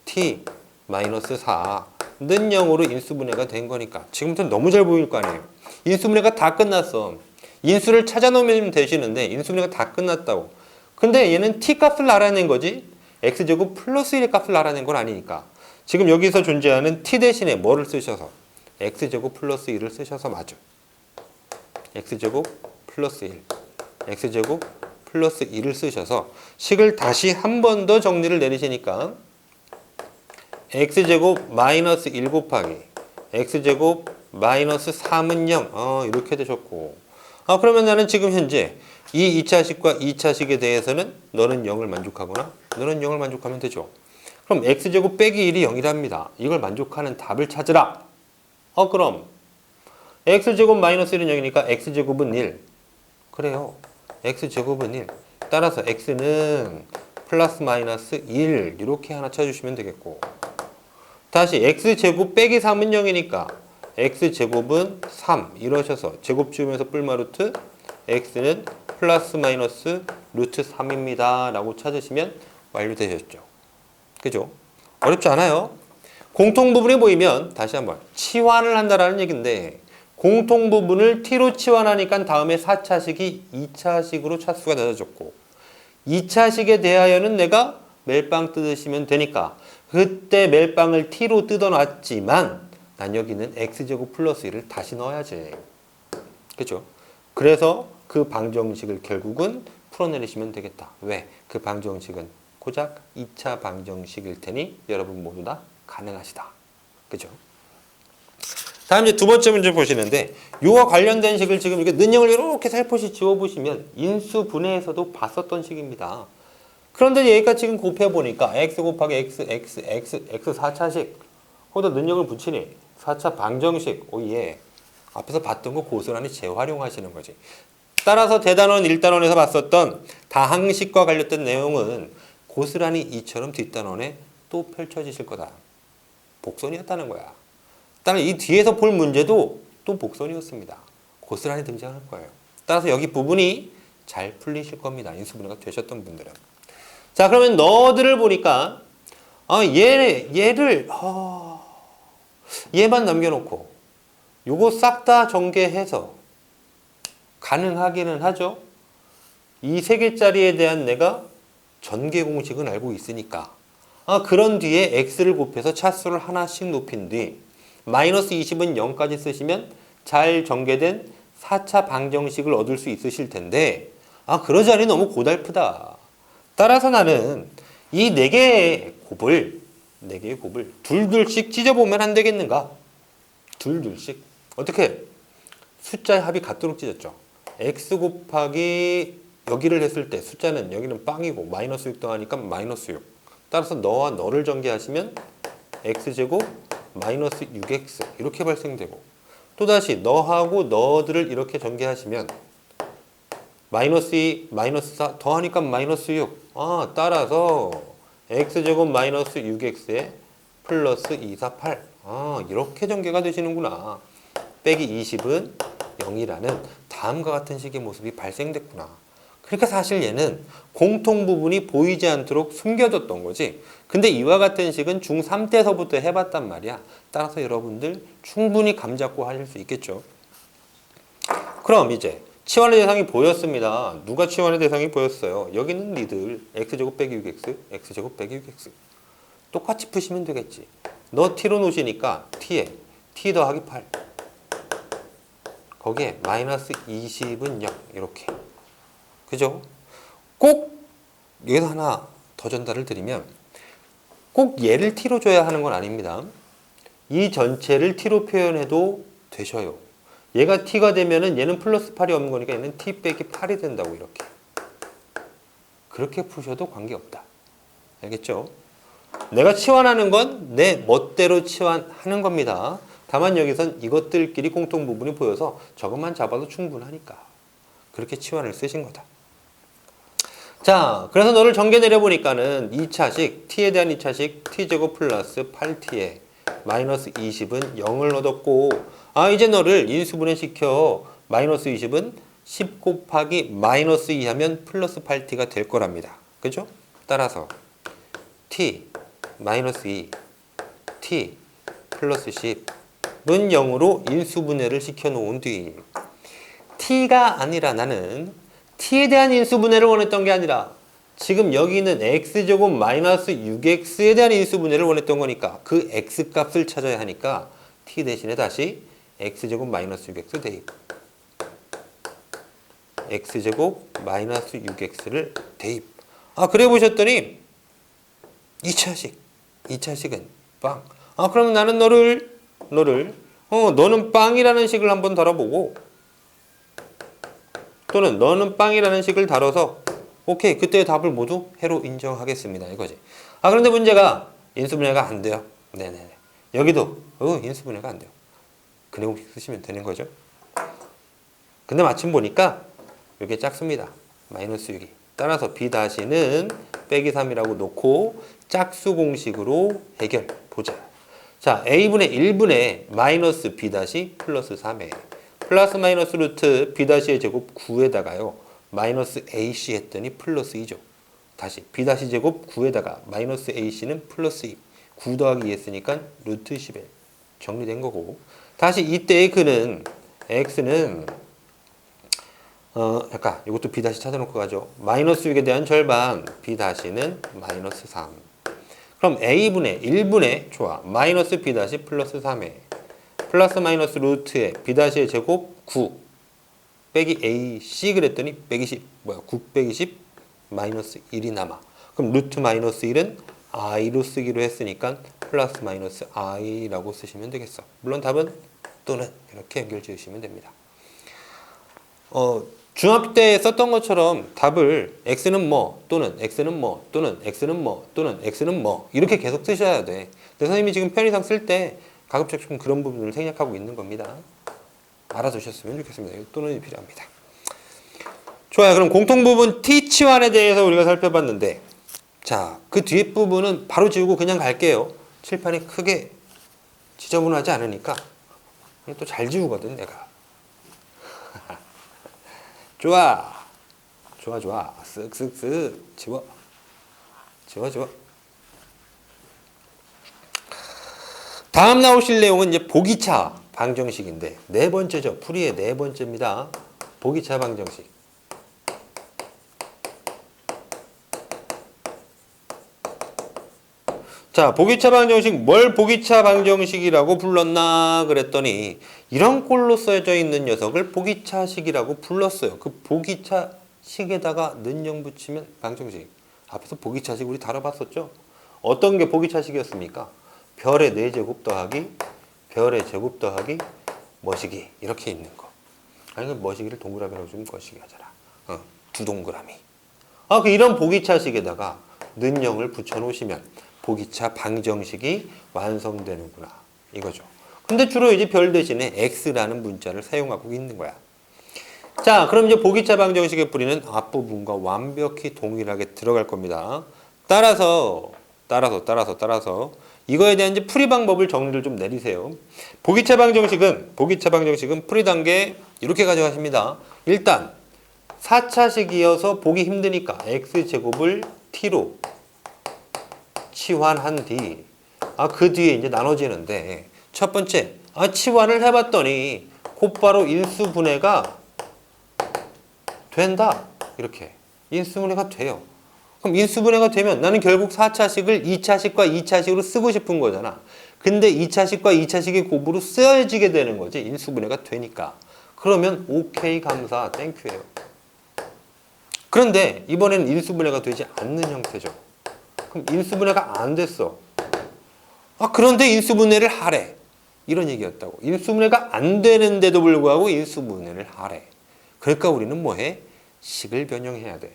t-4는 0으로 인수분해가 된 거니까 지금부터 너무 잘 보일 거 아니에요. 인수분해가 다 끝났어. 인수를 찾아놓으면 되시는데 인수분해가 다 끝났다고. 근데 얘는 t 값을 알아낸 거지 x제곱 플러스 1의 값을 알아낸 건 아니니까 지금 여기서 존재하는 t 대신에 뭐를 쓰셔서 x제곱 플러스 1을 쓰셔서 맞아. x제곱 플러스 1 x제곱 플러스 1을 쓰셔서 식을 다시 한 번 더 정리를 내리시니까 x제곱 마이너스 1 곱하기 x제곱 마이너스 3은 0 이렇게 되셨고 그러면 나는 지금 현재 이 2차식과 2차식에 대해서는 너는 0을 만족하거나 너는 0을 만족하면 되죠. 그럼 x제곱 빼기 1이 0이랍니다. 이걸 만족하는 답을 찾으라. 그럼 x제곱 마이너스 1은 0이니까 x제곱은 1. 그래요. x제곱은 1. 따라서 x는 플러스 마이너스 1 이렇게 하나 찾으시면 되겠고 다시 x제곱 빼기 3은 0이니까 x제곱은 3 이러셔서 제곱 지우면서 뿔마루트 x는 플러스 마이너스 루트 3입니다 라고 찾으시면 완료되셨죠. 그죠? 어렵지 않아요. 공통부분이 보이면 다시 한번 치환을 한다라는 얘기인데 공통부분을 t로 치환하니까 다음에 4차식이 2차식으로 차수가 낮아졌고 2차식에 대하여는 내가 멜빵 뜯으시면 되니까 그때 멜빵을 t로 뜯어놨지만 난 여기는 x제곱 플러스 1을 다시 넣어야지. 그죠? 그래서 그 방정식을 결국은 풀어내리시면 되겠다. 왜? 그 방정식은 고작 2차 방정식일 테니 여러분 모두 다 가능하시다. 그죠? 다음 이제 두 번째 문제 보시는데 요와 관련된 식을 지금 이렇게 는형을 이렇게 살포시 지워보시면 인수분해에서도 봤었던 식입니다. 그런데 얘가 지금 곱해보니까 x 곱하기 x 4차식 거기다 는형을 붙이니 4차 방정식 오예 앞에서 봤던 거 고스란히 재활용하시는 거지. 따라서 대단원 1단원에서 봤었던 다항식과 관련된 내용은 고스란히 이처럼 뒷단원에 또 펼쳐지실 거다. 복선이었다는 거야. 따라 이 뒤에서 볼 문제도 또 복선이었습니다. 고스란히 등장할 거예요. 따라서 여기 부분이 잘 풀리실 겁니다. 인수분해가 되셨던 분들은. 자, 그러면 너들을 보니까 얘만 남겨놓고 요거 싹 다 전개해서 가능하기는 하죠. 이 세 개짜리에 대한 내가 전개 공식은 알고 있으니까 그런 뒤에 x를 곱해서 차수를 하나씩 높인 뒤 마이너스 20은 0까지 쓰시면 잘 전개된 4차 방정식을 얻을 수 있으실 텐데 그러자니 너무 고달프다. 따라서 나는 이 4개의 곱을 둘둘씩 찢어보면 안 되겠는가? 둘둘씩. 어떻게? 숫자의 합이 같도록 찢었죠. x 곱하기 여기를 했을 때 숫자는 여기는 빵이고 마이너스 6 더하니까 마이너스 6. 따라서 너와 너를 전개하시면 x제곱 마이너스 6x 이렇게 발생되고 또다시 너하고 너들을 이렇게 전개하시면 마이너스 2, 마이너스 4 더하니까 마이너스 6. 따라서 x제곱 마이너스 6x에 플러스 2, 4, 8. 이렇게 전개가 되시는구나. 빼기 20은 0이라는 다음과 같은 식의 모습이 발생됐구나. 그러니까 사실 얘는 공통 부분이 보이지 않도록 숨겨뒀던 거지. 근데 이와 같은 식은 중3 때서부터 해봤단 말이야. 따라서 여러분들 충분히 감잡고 하실 수 있겠죠. 그럼 이제 치환의 대상이 보였습니다. 누가 치환의 대상이 보였어요? 여기는 니들 x제곱 빼기 6x, x제곱 빼기 6x. 똑같이 푸시면 되겠지. 너 t로 놓으시니까 t에 t 더하기 8. 거기에 마이너스 20은 0 이렇게. 그죠? 꼭 여기서 하나 더 전달을 드리면 꼭 얘를 t로 줘야 하는 건 아닙니다. 이 전체를 t로 표현해도 되셔요. 얘가 t가 되면은 얘는 플러스 8이 없는 거니까 얘는 t 빼기 8이 된다고 이렇게. 그렇게 푸셔도 관계없다. 알겠죠? 내가 치환하는 건 내 멋대로 치환하는 겁니다. 다만 여기선 이것들끼리 공통 부분이 보여서 저것만 잡아도 충분하니까 그렇게 치환을 쓰신 거다. 자, 그래서 너를 전개 내려보니까는 2차식, t에 대한 2차식 t제곱 플러스 8t에 마이너스 20은 0을 얻었고 이제 너를 인수분해 시켜 마이너스 20은 10 곱하기 마이너스 2 하면 플러스 8t가 될 거랍니다. 그죠? 따라서 t 마이너스 2 t 플러스 10은 0으로 인수분해를 시켜놓은 뒤 t가 아니라 나는 t에 대한 인수분해를 원했던 게 아니라 지금 여기는 x제곱 마이너스 6x에 대한 인수분해를 원했던 거니까 그 x값을 찾아야 하니까 t 대신에 다시 x제곱 마이너스 6x 대입 x제곱 마이너스 6x를 대입 그래 보셨더니 2차식은 빵. 그러면 나는 너는 빵이라는 식을 한번 다뤄보고 또는 너는 빵이라는 식을 다뤄서 오케이 그때의 답을 모두 해로 인정하겠습니다 이거지. 그런데 문제가 인수분해가 안 돼요. 네네네. 여기도 인수분해가 안 돼요. 그 내용 쓰시면 되는 거죠. 근데 마침 보니까 이게 작습니다. 마이너스 6이. 따라서 b-는 빼기 3이라고 놓고 짝수 공식으로 해결 보자. 자, a분의 1분의 마이너스 b 다시 플러스 3에 플러스 마이너스 루트 b 다시의 제곱 9에다가요. 마이너스 ac 했더니 플러스 2죠. 다시 b 다시 제곱 9에다가 마이너스 ac는 플러스 2. 9 더하기 2 했으니까 루트 11. 정리된 거고. 다시 이때의 그는 x는 약간 이것도 b 다시 찾아놓고 가죠. 마이너스 6에 대한 절반 b 다시는 마이너스 3. 그럼 a분의 1분의 좋아 마이너스 b 다시 플러스 3에 플러스 마이너스 루트에 b 다시의 제곱 9 빼기 ac 그랬더니 120 뭐야 9 빼기 10 마이너스 1이 남아. 그럼 루트 마이너스 1은 i로 쓰기로 했으니까 플러스 마이너스 i라고 쓰시면 되겠어. 물론 답은 또는 이렇게 연결 지으시면 됩니다. 중학교 때 썼던 것처럼 답을 x는 뭐 또는 x는 뭐 또는 x는 뭐 또는 x는 뭐 이렇게 계속 쓰셔야 돼. 근데 선생님이 지금 편의상 쓸 때 가급적 좀 그런 부분을 생략하고 있는 겁니다. 알아두셨으면 좋겠습니다. 또는 필요합니다. 좋아요. 그럼 공통부분 T치환에 대해서 우리가 살펴봤는데 자, 그 뒷부분은 바로 지우고 그냥 갈게요. 칠판이 크게 지저분하지 않으니까 또 잘 지우거든 내가. 좋아. 좋아 좋아. 쓱쓱쓱 지워. 지워. 다음 나오실 내용은 이제 보기차 방정식인데 네 번째죠. 풀이의 네 번째입니다. 보기차 방정식. 자, 보기차 방정식 뭘 보기차 방정식이라고 불렀나 그랬더니 이런 꼴로 써져 있는 녀석을 보기차식이라고 불렀어요. 그 보기차식에다가 는영 붙이면 방정식. 앞에서 보기차식 우리 다뤄봤었죠? 어떤 게 보기차식이었습니까? 별의 4제곱 더하기 별의 제곱 더하기 머시기 이렇게 있는 거. 아니 그 머시기를 동그라미라고 주면 거시기 하잖아. 두 동그라미. 그 이런 보기차식에다가 는영을 붙여 놓으시면 보기차 방정식이 완성되는구나 이거죠. 근데 주로 이제 별 대신에 x라는 문자를 사용하고 있는 거야. 자, 그럼 이제 보기차 방정식의 풀이는 앞부분과 완벽히 동일하게 들어갈 겁니다. 따라서 이거에 대한 이제 풀이 방법을 정리를 좀 내리세요. 보기차 방정식은 풀이 단계 이렇게 가져가십니다. 일단 4차식이어서 보기 힘드니까 x제곱을 t로 치환한 뒤, 그 뒤에 이제 나눠지는데, 첫 번째, 치환을 해봤더니 곧바로 인수분해가 된다. 이렇게. 인수분해가 돼요. 그럼 인수분해가 되면 나는 결국 4차식을 2차식과 2차식으로 쓰고 싶은 거잖아. 근데 2차식과 2차식이 곱으로 쓰여지게 되는 거지. 인수분해가 되니까. 그러면 오케이 감사 땡큐예요. 그런데 이번에는 인수분해가 되지 않는 형태죠. 그럼 인수분해가 안 됐어. 그런데 인수분해를 하래. 이런 얘기였다고. 인수분해가 안 되는데도 불구하고 인수분해를 하래. 그러니까 우리는 뭐해? 식을 변형해야 돼.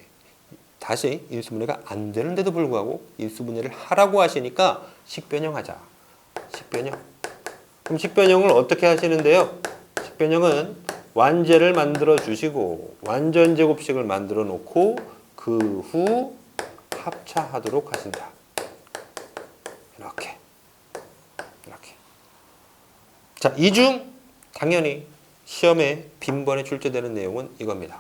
다시 인수분해가 안 되는데도 불구하고 인수분해를 하라고 하시니까 식변형하자. 식변형. 그럼 식변형을 어떻게 하시는데요? 식변형은 완제를 만들어 주시고 완전제곱식을 만들어 놓고 그 후 합차하도록 하신다. 이렇게. 자, 이 중 당연히 시험에 빈번에 출제되는 내용은 이겁니다.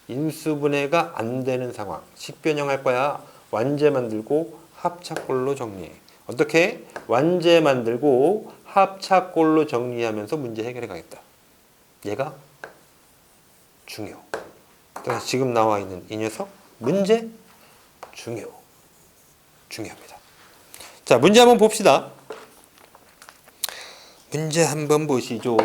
인수분해가 안 되는 상황. 식변형할 거야. 완제 만들고 합차꼴로 정리해. 어떻게? 완제 만들고 합차꼴로 정리하면서 문제 해결해 가겠다. 얘가 중요. 그래서 지금 나와 있는 이 녀석 문제 중요합니다. 자, 문제 한번 봅시다. 문제 한번 보시죠.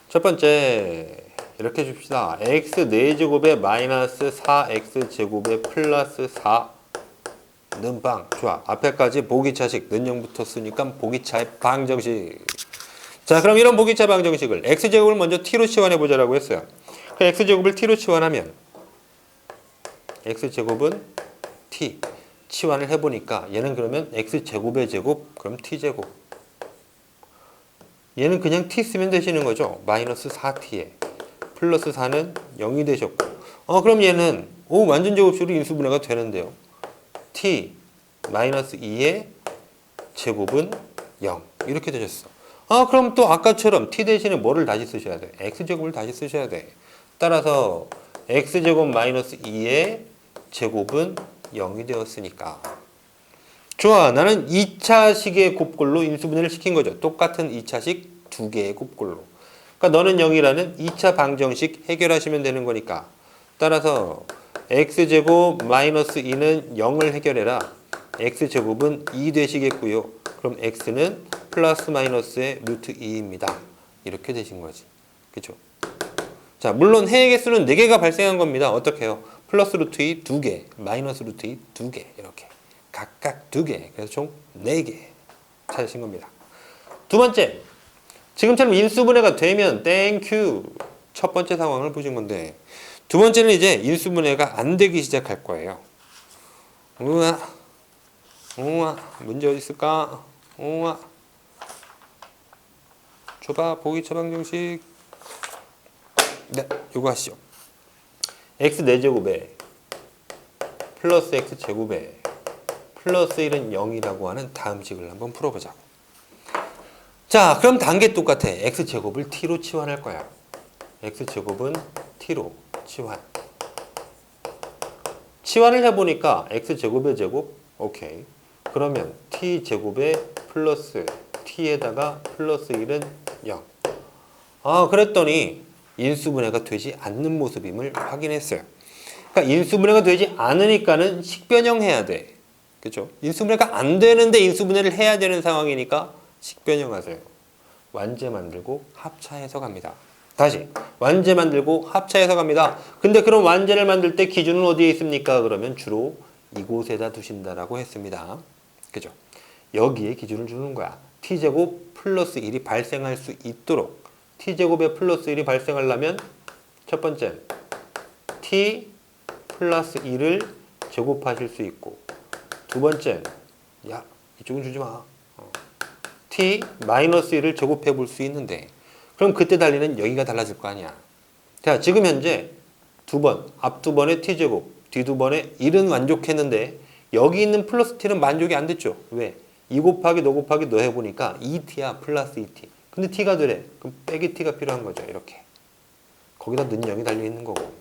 첫 번째 이렇게 줍시다. x 4제곱에 마이너스 4x제곱에 플러스 4는 방. 좋아. 앞에까지 보기차식 는영 붙었으니까 보기차의 방정식. 자, 그럼 이런 보기차 방정식을 x제곱을 먼저 t로 치환해 보자라고 했어요. 그 x제곱을 t로 치환하면 x제곱은 t 치환을 해보니까 얘는 그러면 x제곱의 제곱 그럼 t제곱. 얘는 그냥 t 쓰면 되시는 거죠. 마이너스 4t에 플러스 4는 0이 되셨고 그럼 얘는 완전 제곱식으로 인수분해가 되는데요. t 마이너스 2에 제곱은 0 이렇게 되셨어. 아 그럼 또 아까처럼 t 대신에 뭐를 다시 쓰셔야 돼? x제곱을 다시 쓰셔야 돼. 따라서 x제곱 마이너스 2의 제곱은 0이 되었으니까. 좋아. 나는 2차식의 곱꼴로 인수분해를 시킨 거죠. 똑같은 2차식 두 개의 곱꼴로. 그러니까 너는 0이라는 2차 방정식 해결하시면 되는 거니까. 따라서 x제곱 마이너스 2는 0을 해결해라. x제곱은 2 되시겠고요. 그럼 x는 플러스 마이너스의 루트 2입니다. 이렇게 되신 거지. 그죠? 자, 물론 해의 개수는 4개가 발생한 겁니다. 어떻게 해요? 플러스 루트 2 2개, 마이너스 루트 2 2개 이렇게. 각각 2개. 그래서 총 4개 찾으신 겁니다. 두 번째. 지금처럼 인수분해가 되면 땡큐. 첫 번째 상황을 보신 건데 두 번째는 이제 인수분해가 안 되기 시작할 거예요. 우와. 문제 어디 있을까? 우와. 줘봐. 보기 처방정식. 네, 요거 하시죠. x 4제곱에 플러스 x 제곱에 플러스 1은 0이라고 하는 다음 식을 한번 풀어보자고. 자, 그럼 단계 똑같아. x제곱을 t로 치환할 거야. x제곱은 t로 치환. 치환을 해보니까 x제곱의 제곱, 오케이. 그러면 t제곱에 플러스 t에다가 플러스 1은 0. 아, 그랬더니 인수분해가 되지 않는 모습임을 확인했어요. 그러니까 인수분해가 되지 않으니까는 식변형해야 돼. 그렇죠? 인수분해가 안 되는데 인수분해를 해야 되는 상황이니까 식변형하세요. 완제 만들고 합차해서 갑니다. 다시 완제 만들고 합차해서 갑니다. 근데 그럼 완제를 만들 때 기준은 어디에 있습니까? 그러면 주로 이곳에다 두신다라고 했습니다. 그죠? 여기에 기준을 주는 거야. t제곱 플러스 1이 발생할 수 있도록 t제곱에 플러스 1이 발생하려면 첫 번째 t 플러스 1을 제곱하실 수 있고 두 번째 야 이쪽은 주지 마. t 마이너스 1을 제곱해 볼 수 있는데 그럼 그때 달리는 여기가 달라질 거 아니야. 자, 지금 현재 두 번, 앞 두 번의 t제곱, 뒤 두 번의 1은 만족했는데 여기 있는 플러스 t는 만족이 안 됐죠. 왜? 2 곱하기 너 곱하기 너 해보니까 2t야 플러스 2t. 근데 t가 되래. 그럼 빼기 t가 필요한 거죠. 이렇게. 거기다 는 0이 달려있는 거고.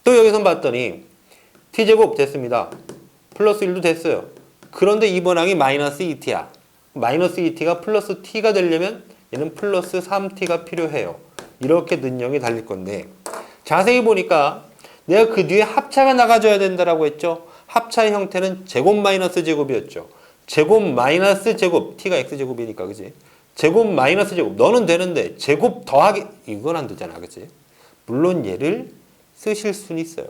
또 여기서 봤더니 t제곱 됐습니다. 플러스 1도 됐어요. 그런데 이번 항이 마이너스 2t야. 마이너스 2t가 플러스 t가 되려면 얘는 플러스 3t가 필요해요. 이렇게 는 0이 달릴 건데 자세히 보니까 내가 그 뒤에 합차가 나가줘야 된다라고 했죠. 합차의 형태는 제곱 마이너스 제곱이었죠. 제곱 마이너스 제곱, t가 x제곱이니까 그지? 제곱 마이너스 제곱 너는 되는데 제곱 더하기 이건 안 되잖아. 그지? 물론 얘를 쓰실 수는 있어요.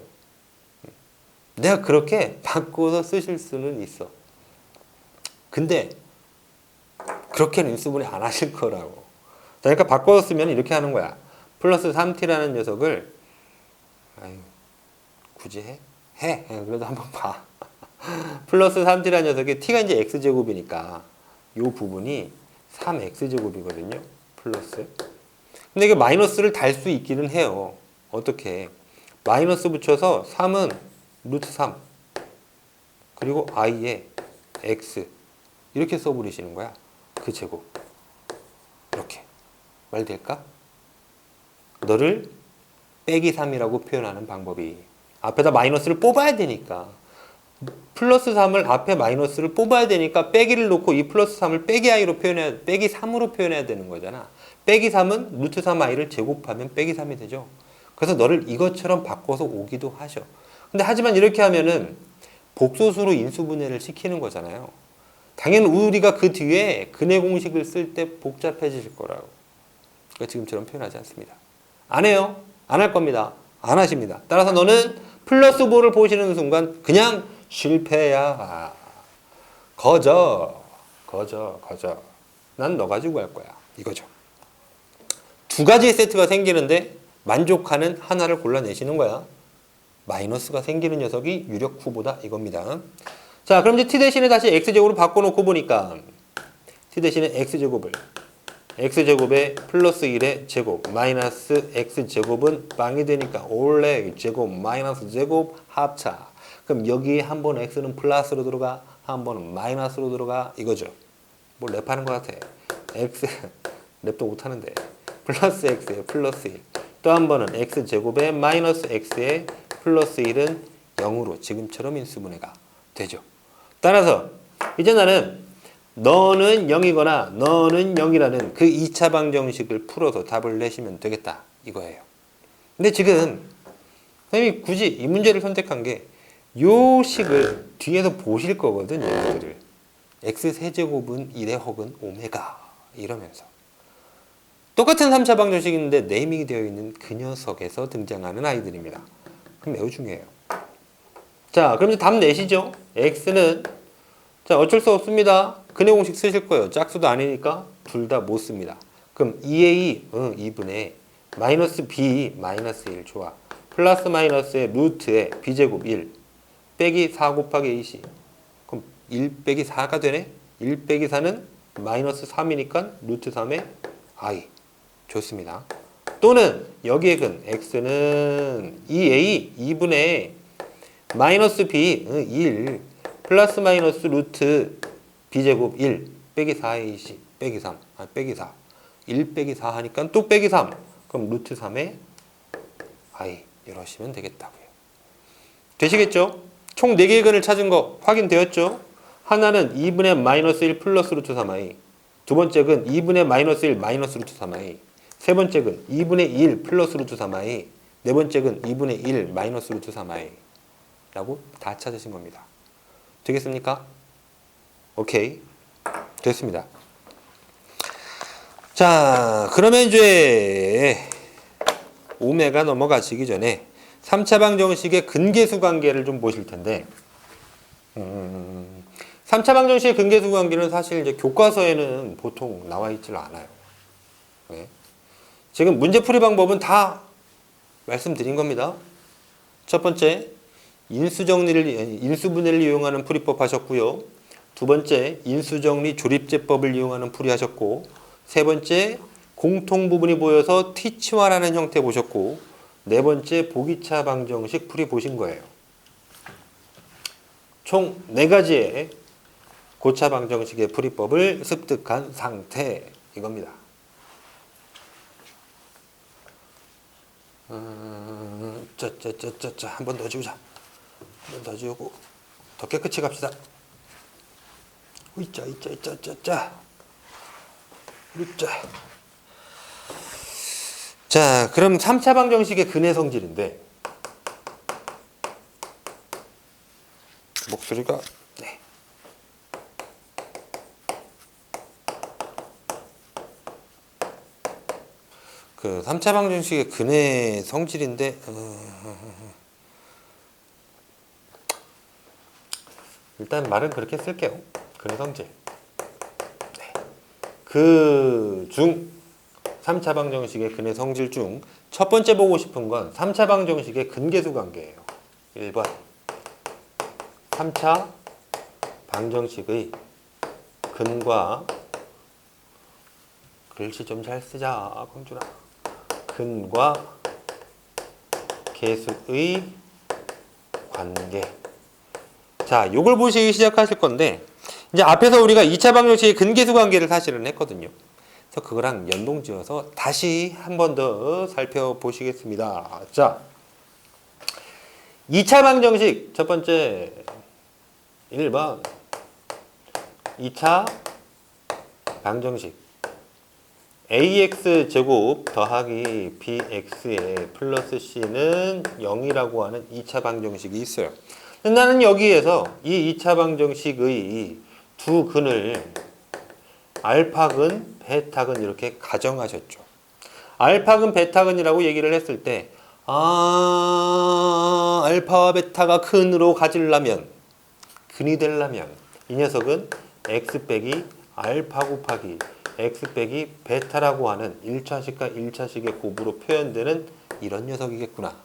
내가 그렇게 바꿔서 쓰실 수는 있어. 근데 그렇게는 인수분해 안 하실 거라고. 그러니까 바꿔서 쓰면 이렇게 하는 거야. 플러스 3t라는 녀석을 아유, 굳이 해? 해. 그래도 한번 봐. 플러스 3t라는 녀석이 t가 이제 x제곱이니까 이 부분이 3x제곱이거든요. 플러스. 근데 이게 마이너스를 달 수 있기는 해요. 어떻게? 마이너스 붙여서 3은 루트 3 그리고 i에 x 이렇게 써버리시는 거야. 그 제곱. 이렇게. 말 될까? 너를 빼기 3이라고 표현하는 방법이 앞에다 마이너스를 뽑아야 되니까 플러스 3을 앞에 마이너스를 뽑아야 되니까 빼기를 놓고 이 플러스 3을 빼기 i로 표현해야 빼기 3으로 표현해야 되는 거잖아. 빼기 3은 루트 3i를 제곱하면 빼기 3이 되죠. 그래서 너를 이것처럼 바꿔서 오기도 하셔. 근데 하지만 이렇게 하면은 복소수로 인수분해를 시키는 거잖아요. 당연히 우리가 그 뒤에 근해 공식을 쓸 때 복잡해지실 거라고. 그러니까 지금처럼 표현하지 않습니다. 안 해요. 안 할 겁니다. 안 하십니다. 따라서 너는 플러스 5를 보시는 순간 그냥 실패야. 거저. 난 너 가지고 갈 거야. 이거죠. 두 가지의 세트가 생기는데 만족하는 하나를 골라내시는 거야. 마이너스가 생기는 녀석이 유력 후보다 이겁니다. 자, 그럼 이제 t 대신에 다시 x제곱으로 바꿔놓고 보니까 t 대신에 x제곱에 플러스 1의 제곱 마이너스 x제곱은 빵이 되니까 올레 제곱 마이너스 제곱 합차. 그럼 여기에 한 번 x는 플러스로 들어가 한 번은 마이너스로 들어가 이거죠. 뭐 랩하는 것 같아. x 랩도 못하는데 플러스 x에 플러스 1. 또 한 번은 x제곱에 마이너스 x에 플러스 1은 0으로 지금처럼 인수분해가 되죠. 따라서 이제 나는 너는 0이거나 너는 0이라는 그 2차 방정식을 풀어서 답을 내시면 되겠다 이거예요. 근데 지금 선생님이 굳이 이 문제를 선택한 게 요 식을 뒤에서 보실 거거든 얘네들을. x 세제곱은 1의 혹은 오메가 이러면서 똑같은 3차 방정식인데 네이밍이 되어 있는 그 녀석에서 등장하는 아이들입니다. 그럼 매우 중요해요. 자, 그럼 이제 답 내시죠. x는 자 어쩔 수 없습니다. 근해 공식 쓰실 거예요. 짝수도 아니니까 둘 다 못 씁니다. 그럼 2a 2분의 마이너스 b 마이너스 1 좋아. 플러스 마이너스의 루트에 b제곱 1 빼기 4 곱하기 ac. 그럼 1 빼기 4가 되네. 1 빼기 4는 마이너스 3이니까 루트 3의 i. 좋습니다. 또는 여기에 근 x는 2a 2분의 마이너스 b 1 플러스 마이너스 루트 b제곱 1 빼기 4ac 빼기 3 빼기 4 1 빼기 4 하니까 또 빼기 3 그럼 루트 3의 i 이러시면 되겠다고요. 되시겠죠? 총 4개의 근을 찾은 거 확인되었죠? 하나는 2분의 마이너스 1 플러스 루트 3i 두 번째 근 2분의 마이너스 1 마이너스 루트 3i 세 번째 근 2분의 1 플러스 루트 3i 네 번째 근 2분의 1 마이너스 루트 3i 라고 다 찾으신 겁니다. 되겠습니까? 오케이. 됐습니다. 자, 그러면 이제 오메가 넘어가시기 전에 3차 방정식의 근계수 관계를 좀 보실 텐데 3차 방정식의 근계수 관계는 사실 이제 교과서에는 보통 나와 있질 않아요. 네. 지금 문제풀이 방법은 다 말씀드린 겁니다. 첫 번째, 인수분해를 이용하는 풀이법 하셨고요. 두 번째, 인수정리 조립제법을 이용하는 풀이 하셨고, 세 번째, 공통부분이 보여서 티치화라는 형태 보셨고, 네 번째, 보기차 방정식 풀이 보신 거예요. 총 4가지의 고차 방정식의 풀이법을 습득한 상태 이겁니다. 한 번 더 지우자. 한 번 더 지우고 더 깨끗이 갑시다. 으이짜. 자, 그럼 3차 방정식의 근해 성질인데 목소리가 네. 그 3차 방정식의 근해 성질인데 일단 말은 그렇게 쓸게요. 근해 성질. 네. 그 중 3차 방정식의 근해 성질 중 첫 번째 보고 싶은 건 3차 방정식의 근계수 관계예요. 1번 3차 방정식의 근과 글씨 좀 잘 쓰자 공주라. 근과 계수의 관계. 자, 요걸 보시기 시작하실 건데 이제 앞에서 우리가 2차 방정식의 근계수 관계를 사실은 했거든요. 그래서 그거랑 연동지어서 다시 한 번 더 살펴보시겠습니다. 자, 2차 방정식 첫 번째 1번 2차 방정식 ax 제곱 더하기 bx의 플러스 c는 0이라고 하는 2차 방정식이 있어요. 나는 여기에서 이 2차 방정식의 두 근을 알파근, 베타근 이렇게 가정하셨죠. 알파근, 베타근이라고 얘기를 했을 때 알파와 베타가 근으로 가지려면 근이 되려면 이 녀석은 x 빼기 알파 곱하기 x 빼기 베타라고 하는 1차식과 1차식의 곱으로 표현되는 이런 녀석이겠구나.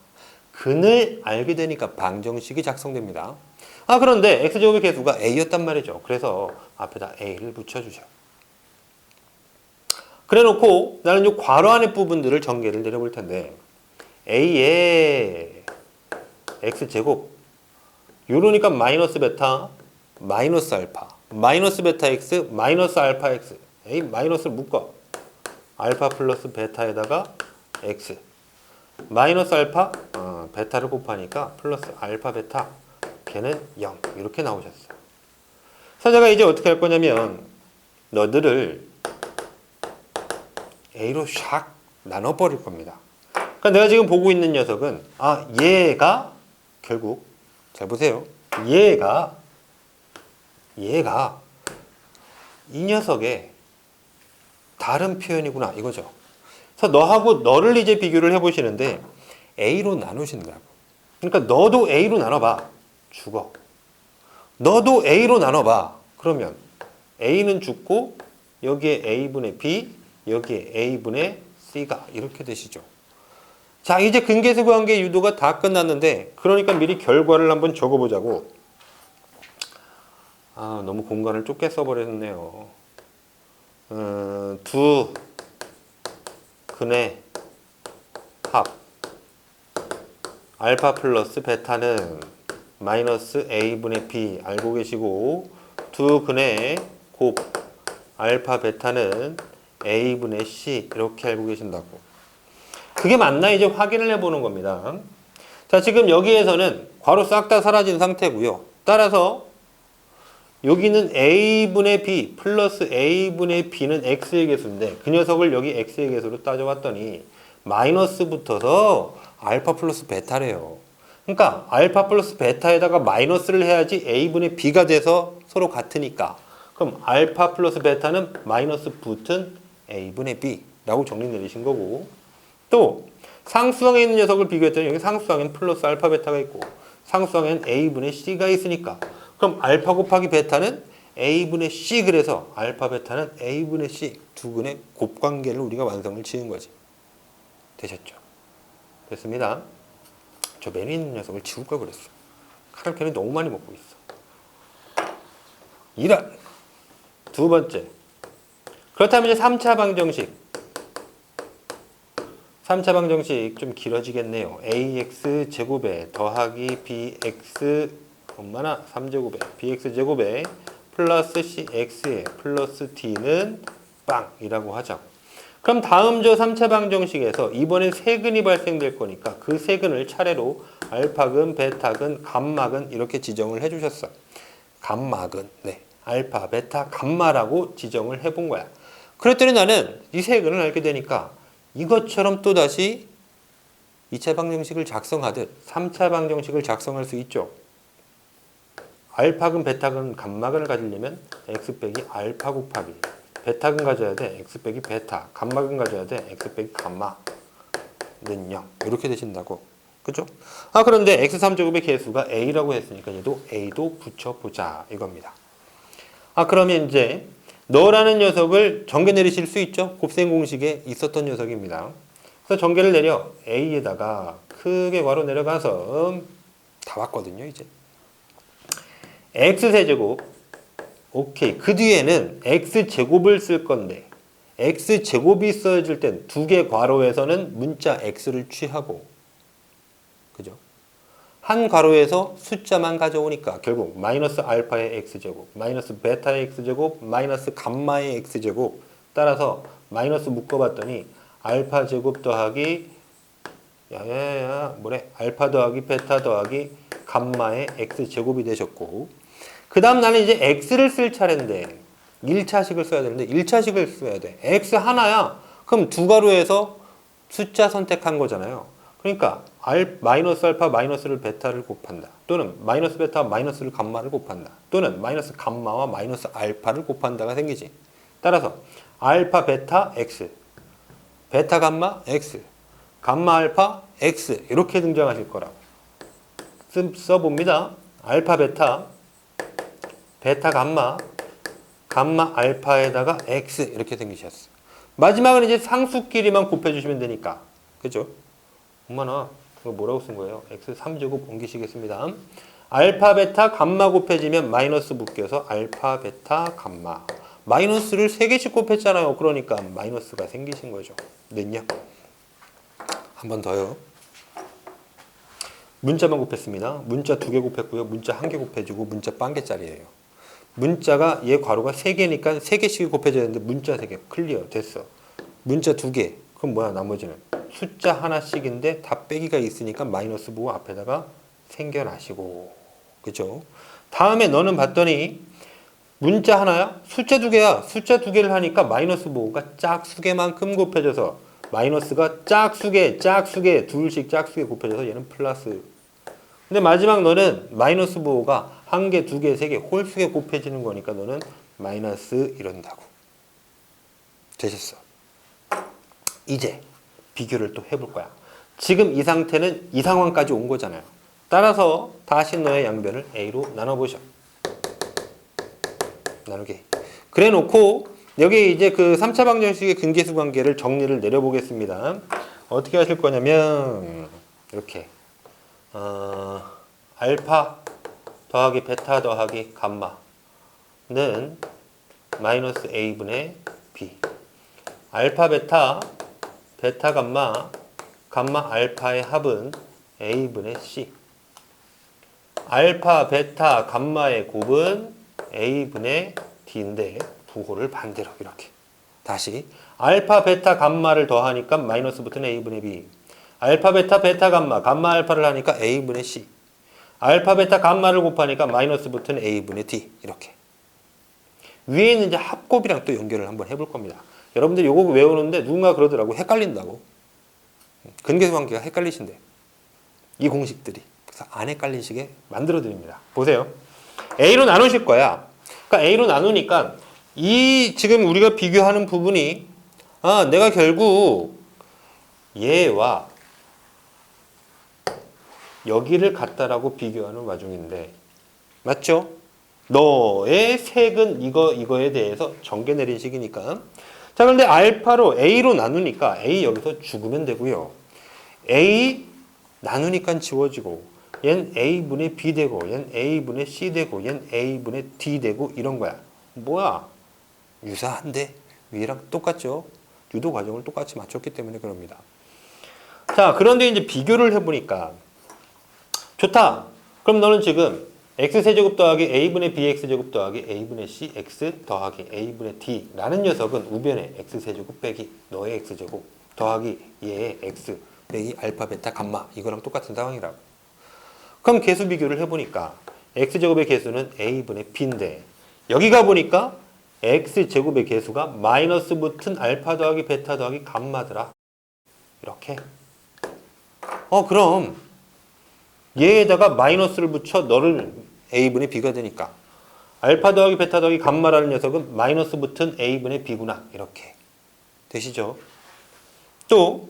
근을 알게 되니까 방정식이 작성됩니다. 그런데 x제곱의 개수가 a였단 말이죠. 그래서 앞에다 a를 붙여주죠. 그래 놓고 나는 이 괄호 안의 부분들을 전개를 내려볼 텐데 a의 x제곱 이러니까 마이너스 베타 마이너스 알파 마이너스 베타 x 마이너스 알파 x. 에이, 마이너스를 묶어. 알파 플러스 베타에다가 x. 마이너스 알파, 베타를 곱하니까 플러스 알파 베타. 걔는 0. 이렇게 나오셨어요. 그래서 제가 이제 어떻게 할 거냐면 너들을 A로 샥 나눠버릴 겁니다. 그러니까 내가 지금 보고 있는 녀석은 얘가 결국 잘 보세요. 얘가 이 녀석의 다른 표현이구나 이거죠. 그래서 너하고 너를 이제 비교를 해보시는데 A로 나누신다고. 그러니까 너도 A로 나눠봐. 죽어. 너도 A로 나눠봐. 그러면 A는 죽고 여기에 A분의 B, 여기에 A분의 C가 이렇게 되시죠. 자, 이제 근계수 관계 유도가 다 끝났는데 그러니까 미리 결과를 한번 적어보자고. 너무 공간을 좁게 써버렸네요. 두 근의 합 알파 플러스 베타는 마이너스 A분의 B 알고 계시고 두 근의 곱 알파 베타는 A분의 C 이렇게 알고 계신다고. 그게 맞나 이제 확인을 해보는 겁니다. 자, 지금 여기에서는 괄호 싹 다 사라진 상태고요. 따라서 여기는 A분의 B 플러스 A분의 B는 X의 개수인데 그 녀석을 여기 X의 개수로 따져봤더니 마이너스 붙어서 알파 플러스 베타래요. 그러니까 알파 플러스 베타에다가 마이너스를 해야지 A분의 B가 돼서 서로 같으니까 그럼 알파 플러스 베타는 마이너스 붙은 A분의 B라고 정리 내리신 거고 또 상수항에 있는 녀석을 비교했더니 여기 상수항에는 플러스 알파 베타가 있고 상수항에는 A분의 C가 있으니까 그럼 알파 곱하기 베타는 A분의 C 그래서 알파 베타는 A분의 C 두 근의 곱관계를 우리가 완성을 지은 거지. 되셨죠? 됐습니다. 저 맨 있는 녀석을 지울 걸 그랬어. 카르캔이 너무 많이 먹고 있어. 이런 두 번째. 그렇다면 이제 3차 방정식. 3차 방정식 좀 길어지겠네요. ax 제곱에 더하기 bx 얼마나 3제곱에 bx 제곱에 플러스 cx에 플러스 d는 빵이라고 하자고. 그럼 다음 저 3차 방정식에서 이번엔 세근이 발생될 거니까 그 세근을 차례로 알파근, 베타근, 감마근 이렇게 지정을 해주셨어. 감마근, 네, 알파, 베타, 감마라고 지정을 해본 거야. 그랬더니 나는 이 세근을 알게 되니까 이것처럼 또다시 2차 방정식을 작성하듯 3차 방정식을 작성할 수 있죠. 알파근, 베타근, 감마근을 가지려면 x 빼기 알파 곱하기 베타근 가져야 돼. x 빼기 베타. 감마근 가져야 돼. x 빼기 감마는 0. 이렇게 되신다고. 그죠? 그런데 x3제곱의 개수가 a라고 했으니까 얘도 a도 붙여보자. 이겁니다. 그러면 이제 너라는 녀석을 전개 내리실 수 있죠? 곱셈 공식에 있었던 녀석입니다. 그래서 전개를 내려 a에다가 크게 괄호 내려가서 다 왔거든요. 이제 x세제곱 오케이. 그 뒤에는 x제곱을 쓸 건데 x제곱이 써질 땐 두 개 괄호에서는 문자 x를 취하고 그죠? 한 괄호에서 숫자만 가져오니까 결국 마이너스 알파의 x제곱 마이너스 베타의 x제곱 마이너스 감마의 x제곱 따라서 마이너스 묶어봤더니 알파 제곱 더하기 알파 더하기 베타 더하기 감마의 x제곱이 되셨고 그 다음 나는 이제 x를 쓸 차례인데 1차식을 써야 되는데 1차식을 써야 돼. x 하나야. 그럼 두 가로에서 숫자 선택한 거잖아요. 그러니까 마이너스 알파 마이너스를 베타를 곱한다. 또는 마이너스 베타 마이너스를 감마를 곱한다. 또는 마이너스 감마와 마이너스 알파를 곱한다가 생기지. 따라서 알파 베타 x 베타 감마 x 감마 알파 x 이렇게 등장하실 거라고 써봅니다. 알파 베타 베타 감마, 감마 알파에다가 x 이렇게 생기셨어. 마지막은 이제 상수끼리만 곱해주시면 되니까. 그죠? 엄마나 이거 뭐라고 쓴 거예요? x 3제곱 옮기시겠습니다. 알파 베타 감마 곱해지면 마이너스 묶여서 알파 베타 감마. 마이너스를 3개씩 곱했잖아요. 그러니까 마이너스가 생기신 거죠. 됐냐? 한 번 더요. 문자만 곱했습니다. 문자 2개 곱했고요. 문자 1개 곱해지고 문자 1개짜리예요. 문자가 얘 괄호가 3개니까 3개씩 곱해져야 되는데 문자 3개 클리어 됐어. 문자 2개. 그럼 뭐야 나머지는 숫자 하나씩인데 다 빼기가 있으니까 마이너스 보고 앞에다가 생겨나시고. 그죠? 다음에 너는 봤더니 문자 하나야? 숫자 2개야. 숫자 2개를 하니까 마이너스 보고가 짝수개만큼 곱해져서 마이너스가 짝수개 둘씩 짝수개 곱해져서 얘는 플러스. 근데 마지막 너는 마이너스 보호가 1개, 2개, 3개 홀수개 곱해지는 거니까 너는 마이너스 이런다고. 되셨어. 이제 비교를 또 해볼 거야. 지금 이 상태는 이 상황까지 온 거잖아요. 따라서 다시 너의 양변을 A로 나눠보셔. 나누기. 그래 놓고 여기 이제 그 3차 방정식의 근계수 관계를 정리를 내려보겠습니다. 어떻게 하실 거냐면 이렇게 알파 더하기 베타 더하기 감마는 마이너스 A분의 B. 알파 베타, 베타 감마, 감마 알파의 합은 A분의 C. 알파 베타 감마의 곱은 A분의 D인데 부호를 반대로 이렇게. 다시 알파 베타 감마를 더하니까 마이너스 붙은 A분의 B. 알파 베타 베타 감마, 감마 알파를 하니까 A분의 C. 알파 베타 감마를 곱하니까 마이너스 붙은 A분의 D. 이렇게. 위에 있는 이제 합곱이랑 또 연결을 한번 해볼 겁니다. 여러분들 요거 외우는데 누군가 그러더라고. 헷갈린다고. 근계수 관계가 헷갈리신대. 이 공식들이. 그래서 안 헷갈리시게 만들어 드립니다. 보세요. A로 나누실 거야. 그러니까 A로 나누니까 이 지금 우리가 비교하는 부분이 내가 결국 얘와 여기를 갖다라고 비교하는 와중인데 맞죠? 너의 색은 이거에 대해서 정계 내린 식이니까. 자, 그런데 알파로 A로 나누니까 A 여기서 죽으면 되고요. A 나누니까 지워지고 얜 A분의 B 되고 얜 A분의 C 되고 얜 A분의 D 되고 이런 거야. 뭐야? 유사한데 위랑 똑같죠? 유도 과정을 똑같이 맞췄기 때문에 그럽니다. 자, 그런데 이제 비교를 해보니까 좋다. 그럼 너는 지금 x세제곱 더하기 a분의 bx제곱 더하기 a분의 cx 더하기 a분의 d라는 녀석은 우변의 x세제곱 빼기 너의 x제곱 더하기 얘의 x 빼기 알파 베타 감마 이거랑 똑같은 상황이라고. 그럼 개수 비교를 해보니까 x제곱의 개수는 a분의 b인데 여기가 보니까 x제곱의 개수가 마이너스 붙은 알파 더하기 베타 더하기 감마더라. 이렇게. 그럼 얘에다가 마이너스를 붙여 너를 a분의 b가 되니까 알파 더하기 베타 더하기 감마라는 녀석은 마이너스 붙은 a분의 b구나. 이렇게 되시죠? 또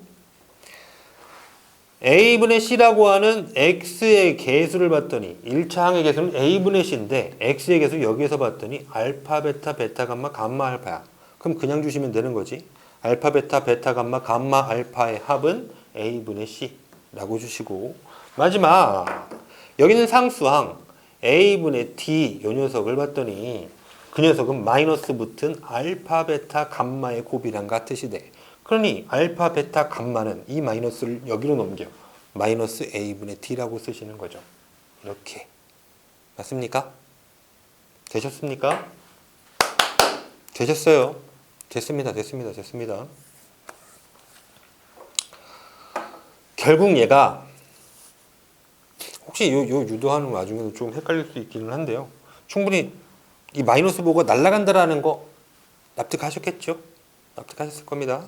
a분의 c라고 하는 x의 개수를 봤더니 1차 항의 개수는 a분의 c인데 x의 개수 여기에서 봤더니 알파 베타 베타 감마 감마 알파야. 그럼 그냥 주시면 되는 거지. 알파 베타 베타 감마 감마 알파의 합은 a분의 c라고 주시고 마지막 여기는 상수항 a분의 d 요 녀석을 봤더니 그 녀석은 마이너스 붙은 알파 베타 감마의 곱이랑 같으시대. 그러니 알파 베타 감마는 이 마이너스를 여기로 넘겨 마이너스 a분의 d라고 쓰시는 거죠. 이렇게. 맞습니까? 되셨습니까? 되셨어요. 됐습니다. 결국 얘가 혹시 요 유도하는 와중에도 좀 헷갈릴 수 있기는 한데요. 충분히 이 마이너스 보고 날아간다라는 거 납득하셨겠죠? 납득하셨을 겁니다.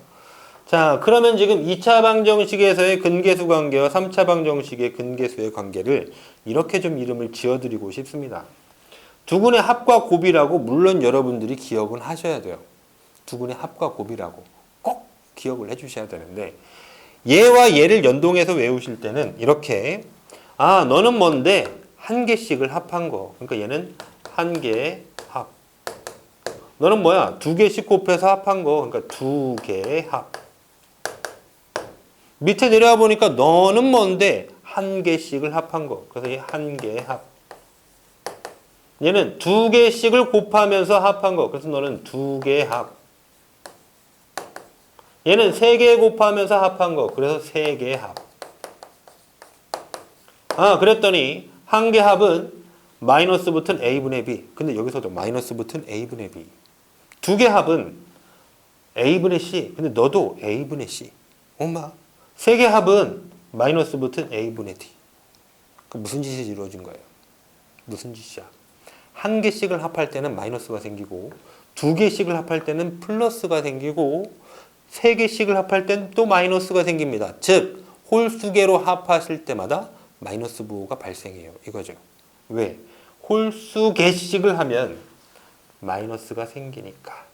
자, 그러면 지금 2차 방정식에서의 근계수 관계와 3차 방정식의 근계수의 관계를 이렇게 좀 이름을 지어드리고 싶습니다. 두군의 합과 곱이라고 물론 여러분들이 기억은 하셔야 돼요. 두군의 합과 곱이라고 꼭 기억을 해주셔야 되는데 얘와 얘를 연동해서 외우실 때는 이렇게 너는 뭔데 한 개씩을 합한 거. 그러니까 얘는 한 개의 합. 너는 뭐야? 두 개씩 곱해서 합한 거. 그러니까 두 개의 합. 밑에 내려와 보니까 너는 뭔데 한 개씩을 합한 거. 그래서 얘 한 개의 합. 얘는 두 개씩을 곱하면서 합한 거. 그래서 너는 두 개의 합. 얘는 세 개 곱하면서 합한 거. 그래서 세 개의 합. 그랬더니 한 개 합은 마이너스 붙은 a분의 b. 근데 여기서도 마이너스 붙은 a분의 b. 두 개 합은 a분의 c. 근데 너도 a분의 c. 엄마. 세 개 합은 마이너스 붙은 a분의 d. 그 무슨 짓이 이루어진 거예요? 무슨 짓이야? 한 개씩을 합할 때는 마이너스가 생기고 두 개씩을 합할 때는 플러스가 생기고 세 개씩을 합할 때는 또 마이너스가 생깁니다. 즉 홀수계로 합하실 때마다 마이너스 부호가 발생해요. 이거죠. 왜? 홀수개씩을 하면 마이너스가 생기니까.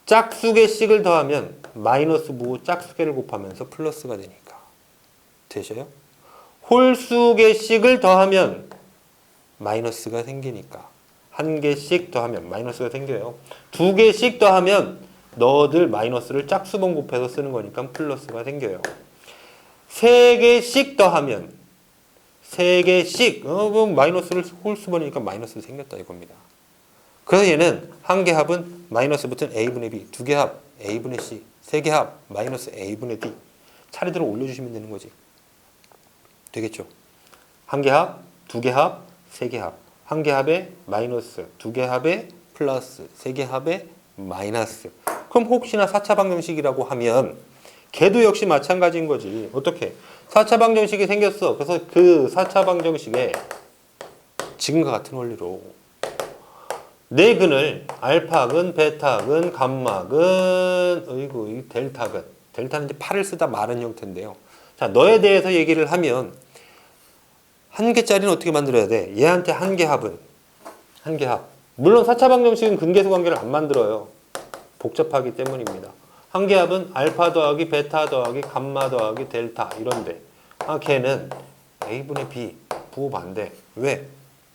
짝수개씩을 더하면 마이너스 부호 짝수개를 곱하면서 플러스가 되니까. 되셔요? 홀수개씩을 더하면 마이너스가 생기니까. 한 개씩 더하면 마이너스가 생겨요. 두 개씩 더하면 너들 마이너스를 짝수번 곱해서 쓰는 거니까 플러스가 생겨요. 세 개씩 더하면 세 개씩 그럼 마이너스를 홀수번이니까 마이너스 생겼다 이겁니다. 그래서 얘는 한 개 합은 마이너스 붙은 a분의 b, 두 개 합 a분의 c, 세 개 합 마이너스 a분의 d 차례대로 올려주시면 되는 거지. 되겠죠? 한 개 합, 두 개 합, 세 개 합. 한 개 합에 마이너스, 두 개 합에 플러스, 세 개 합에 마이너스. 그럼 혹시나 4차 방정식이라고 하면 걔도 역시 마찬가지인 거지. 어떻게? 4차 방정식이 생겼어. 그래서 그 4차 방정식에 지금과 같은 원리로 네 근을 알파근, 베타근, 감마근, 어이구, 델타근. 델타는 이제 팔을 쓰다 마른 형태인데요. 자, 너에 대해서 얘기를 하면 한 개짜리는 어떻게 만들어야 돼? 얘한테 한 개 합은 한 개 합. 물론 4차 방정식은 근계수 관계를 안 만들어요. 복잡하기 때문입니다. 한 개 합은 알파 더하기 베타 더하기 감마 더하기 델타 이런데 걔는 a분의 b 부호 반대. 왜?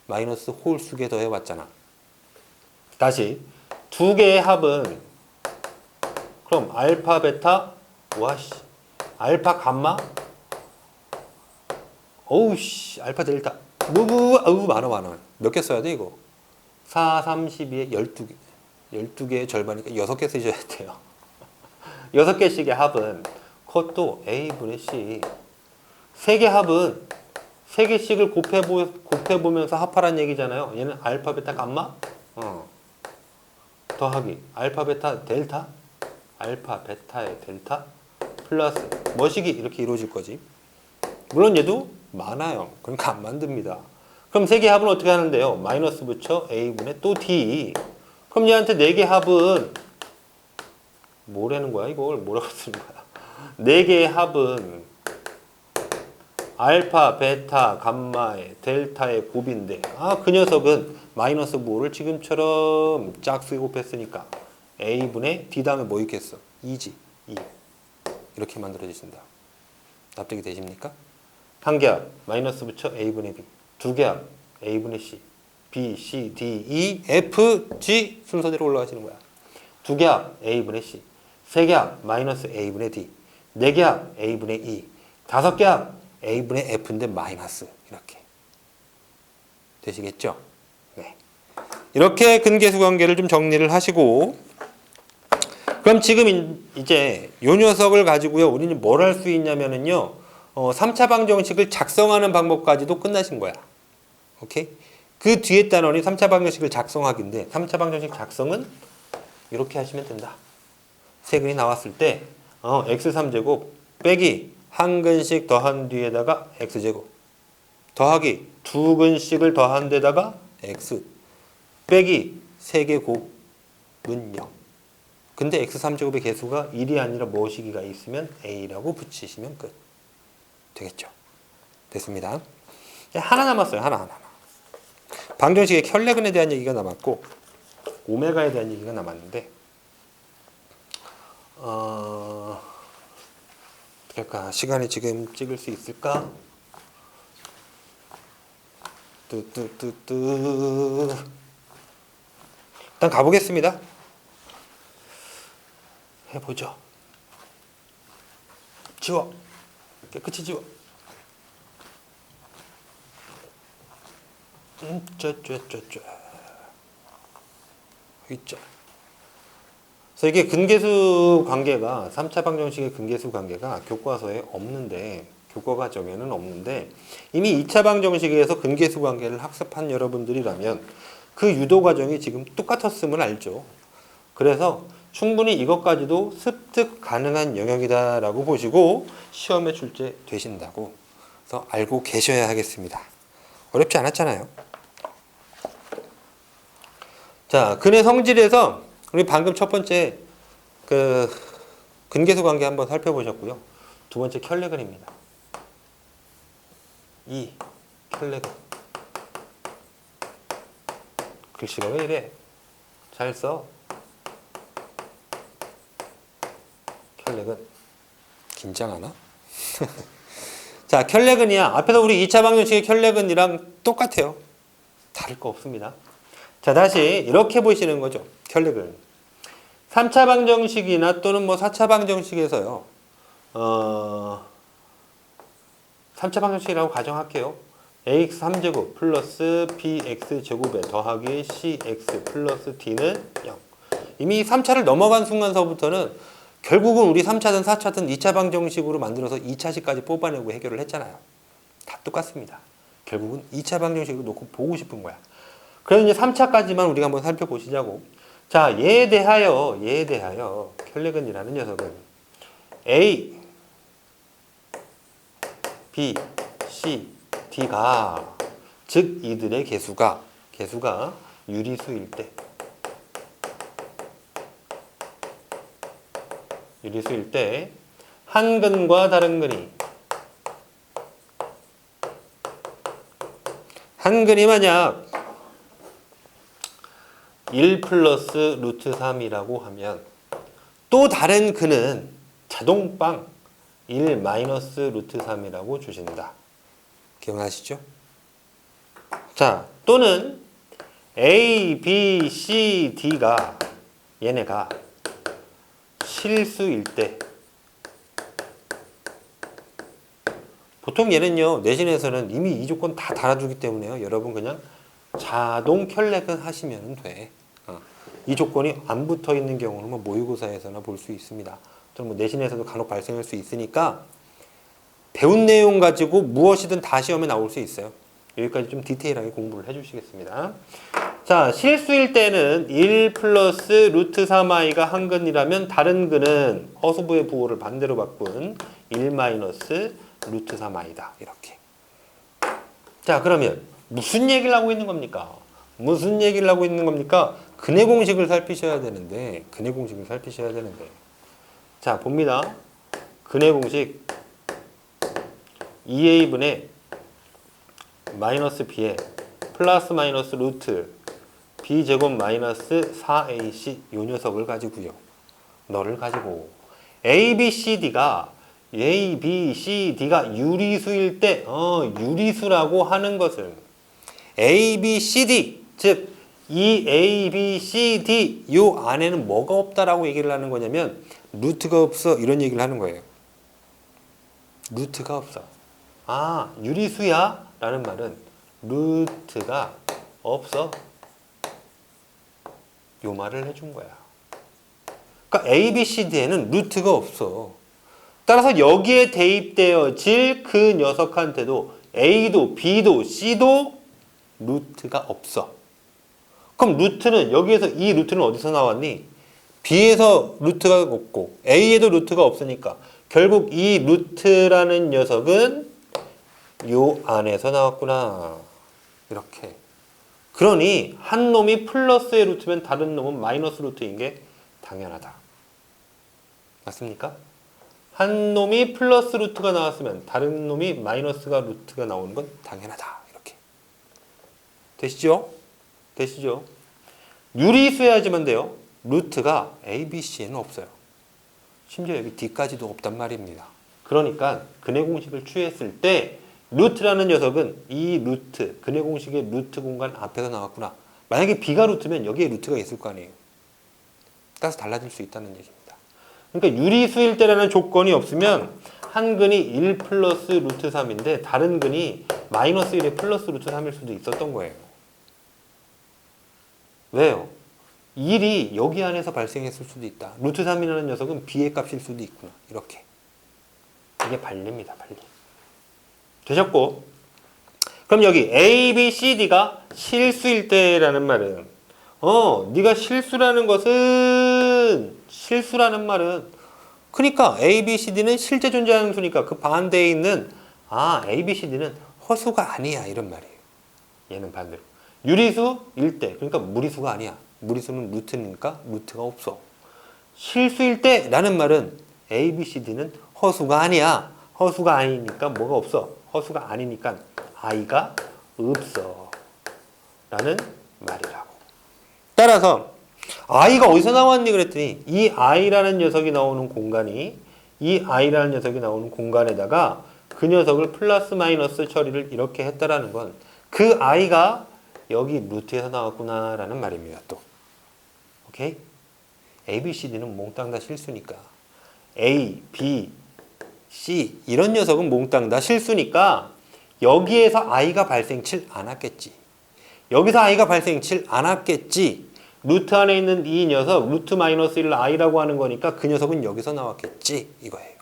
마이너스 홀수계 더해봤잖아. 다시 두 개의 합은 그럼 알파 베타 와씨 알파 감마 어우씨 알파 델타 어우 많아 몇 개 써야 돼 이거 4, 32에 12개 12개의 절반이니까 6개 쓰셔야 돼요. 6개씩의 합은 그것도 a분의 c. 3개 합은 3개씩을 곱해보면서 합하란 얘기잖아요. 얘는 알파 베타 감마 더하기 알파 베타 델타 알파 베타의 델타 플러스 뭐시기 이렇게 이루어질 거지. 물론 얘도 많아요. 그러니까 안 만듭니다. 그럼 3개 합은 어떻게 하는데요? 마이너스 붙여 a분의 또 d. 그럼 얘한테 4개 합은 뭐라는 거야? 이걸 뭐라고 쓰는 거야? 4개의 합은 알파, 베타, 감마의 델타의 곱인데 그 녀석은 마이너스 부호를 지금처럼 짝수에 곱했으니까 a분의 d 다음에 뭐 있겠어? 2지. 2. 이렇게 만들어지신다. 납득이 되십니까? 한 개 합 마이너스 붙여 a분의 b. 두 개 합 a분의 c. b, c, d, e, f, g 순서대로 올라가시는 거야. 두 개 합 a분의 c. 세 개 합 마이너스 a분의 d. 네 개 합 a분의 e. 다섯 개 합 a분의 f인데 마이너스 이렇게 되시겠죠? 네. 이렇게 근계수 관계를 좀 정리를 하시고 그럼 지금 이제 요 녀석을 가지고요 우리는 뭘 할 수 있냐면은요 3차 방정식을 작성하는 방법까지도 끝나신 거야. 오케이? 그 뒤에 단원이 3차 방정식을 작성하기인데 3차 방정식 작성은 이렇게 하시면 된다. 세 근이 나왔을 때 x3제곱 빼기 한 근씩 더한 뒤에다가 x제곱 더하기 두 근씩을 더한 데다가 x 빼기 3개 곱은 0. 근데 x3제곱의 개수가 1이 아니라 뭐시기가 있으면 a라고 붙이시면 끝. 되겠죠? 됐습니다. 하나 남았어요. 하나. 방정식의 혈내근에 대한 얘기가 남았고 오메가에 대한 얘기가 남았는데 어떻게 할까? 시간이 지금 찍을 수 있을까? 일단 가보겠습니다. 해보죠. 지워. 깨끗이 지워. 있죠. 그래서 이게 근계수 관계가 3차 방정식의 근계수 관계가 교과서에 없는데 교과 과정에는 없는데 이미 2차 방정식에서 근계수 관계를 학습한 여러분들이라면 그 유도 과정이 지금 똑같았음을 알죠. 그래서 충분히 이것까지도 습득 가능한 영역이다라고 보시고 시험에 출제 되신다고 그래서 알고 계셔야 하겠습니다. 어렵지 않았잖아요. 자, 근의 성질에서 우리 방금 첫 번째 그 근계수 관계 한번 살펴보셨고요. 두 번째 켤레근입니다. 이 켤레근. 글씨가 왜 이래? 잘 써. 켤레근. 긴장하나? 자, 켤레근이야. 앞에서 우리 2차 방정식의 켤레근이랑 똑같아요. 다를 거 없습니다. 자, 다시 이렇게 보시는 거죠. 켤레근. 3차 방정식이나 또는 뭐 4차 방정식에서요. 3차 방정식이라고 가정할게요. ax 3제곱 플러스 bx제곱에 더하기 cx 플러스 d는 0. 이미 3차를 넘어간 순간서부터는 결국은 우리 3차든 4차든 2차 방정식으로 만들어서 2차식까지 뽑아내고 해결을 했잖아요. 다 똑같습니다. 결국은 2차 방정식으로 놓고 보고 싶은 거야. 그래서 이제 3차까지만 우리가 한번 살펴보시자고. 자, 얘에 대하여 켤레근이라는 녀석은 A, B, C, D가 즉 이들의 개수가 유리수일 때 한 근과 다른 근이 한 근이 만약 1 플러스 루트 3이라고 하면 또 다른 근은 자동빵 1 마이너스 루트 3이라고 주신다. 기억나시죠? 자, 또는 A, B, C, D가 얘네가 실수일 때 보통 얘는요 내신에서는 이미 이 조건 다 달아주기 때문에요. 여러분 그냥 자동 켤레근 하시면 돼. 이 조건이 안 붙어 있는 경우는 뭐 모의고사에서나 볼 수 있습니다. 또는 뭐 내신에서도 간혹 발생할 수 있으니까 배운 내용 가지고 무엇이든 다 시험에 나올 수 있어요. 여기까지 좀 디테일하게 공부를 해주시겠습니다. 자, 실수일 때는 1 플러스 루트 3i가 한 근이라면 다른 근은 허수부의 부호를 반대로 바꾼 1 마이너스 루트 3i다. 이렇게. 자, 그러면 무슨 얘기를 하고 있는 겁니까? 근의 공식을 살피셔야 되는데 자, 봅니다. 근의 공식 2a분의 마이너스 b에 플러스 마이너스 루트 b제곱 마이너스 4ac 요 녀석을 가지고요. 너를 가지고 a, b, c, d가 유리수일 때 유리수라고 하는 것은 a, b, c, d 즉 이 a, b, c, d 요 안에는 뭐가 없다라고 얘기를 하는 거냐면 루트가 없어 이런 얘기를 하는 거예요. 루트가 없어. 아, 유리수야? 라는 말은 루트가 없어. 요 말을 해준 거야. 그러니까 A, B, C, D에는 루트가 없어. 따라서 여기에 대입되어질 그 녀석한테도 A도 B도 C도 루트가 없어. 그럼 루트는 여기에서 이 루트는 어디서 나왔니? B에서 루트가 없고 A에도 루트가 없으니까 결국 이 루트라는 녀석은 요 안에서 나왔구나. 이렇게. 그러니 한 놈이 플러스의 루트면 다른 놈은 마이너스 루트인 게 당연하다. 맞습니까? 한 놈이 플러스 루트가 나왔으면 다른 놈이 마이너스가 루트가 나오는 건 당연하다. 이렇게. 되시죠? 유리수여야지만 돼요. 루트가 A, B, C에는 없어요. 심지어 여기 D까지도 없단 말입니다. 그러니까 근의 공식을 취했을 때 루트라는 녀석은 이 루트, 근의 공식의 루트 공간 앞에서 나왔구나. 만약에 B가 루트면 여기에 루트가 있을 거 아니에요. 따라서 달라질 수 있다는 얘기입니다. 그러니까 유리수일 때라는 조건이 없으면 한 근이 1 플러스 루트 3인데 다른 근이 마이너스 1에 플러스 루트 3일 수도 있었던 거예요. 왜요? 1이 여기 안에서 발생했을 수도 있다. 루트 3이라는 녀석은 B의 값일 수도 있구나. 이렇게. 이게 반리입니다. 반리. 되셨고, 그럼 여기 A, B, C, D가 실수일 때라는 말은 네가 실수라는 그러니까 A, B, C, D는 실제 존재하는 수니까 그 반대에 있는 A, B, C, D는 허수가 아니야 이런 말이에요. 얘는 반대로. 유리수일 때 그러니까 무리수가 아니야. 무리수는 루트니까 루트가 없어. 실수일 때라는 말은 A, B, C, D는 허수가 아니야. 허수가 아니니까 뭐가 없어. 허수가 아니니까 I가 없어. 라는 말이라고. 따라서 I가 어디서 나왔니 그랬더니 이 I라는 녀석이 나오는 공간에다가 그 녀석을 플러스 마이너스 처리를 이렇게 했다라는 건 그 I가 여기 루트에서 나왔구나라는 말입니다. 또. 오케이? A, B, C, D는 몽땅 다 실수니까 A, B, C 이런 녀석은 몽땅 다 실수니까 여기에서 I가 발생치 않았겠지. 여기서 I가 발생치 않았겠지. 루트 안에 있는 이 녀석 루트 마이너스 1을 I라고 하는 거니까 그 녀석은 여기서 나왔겠지 이거예요.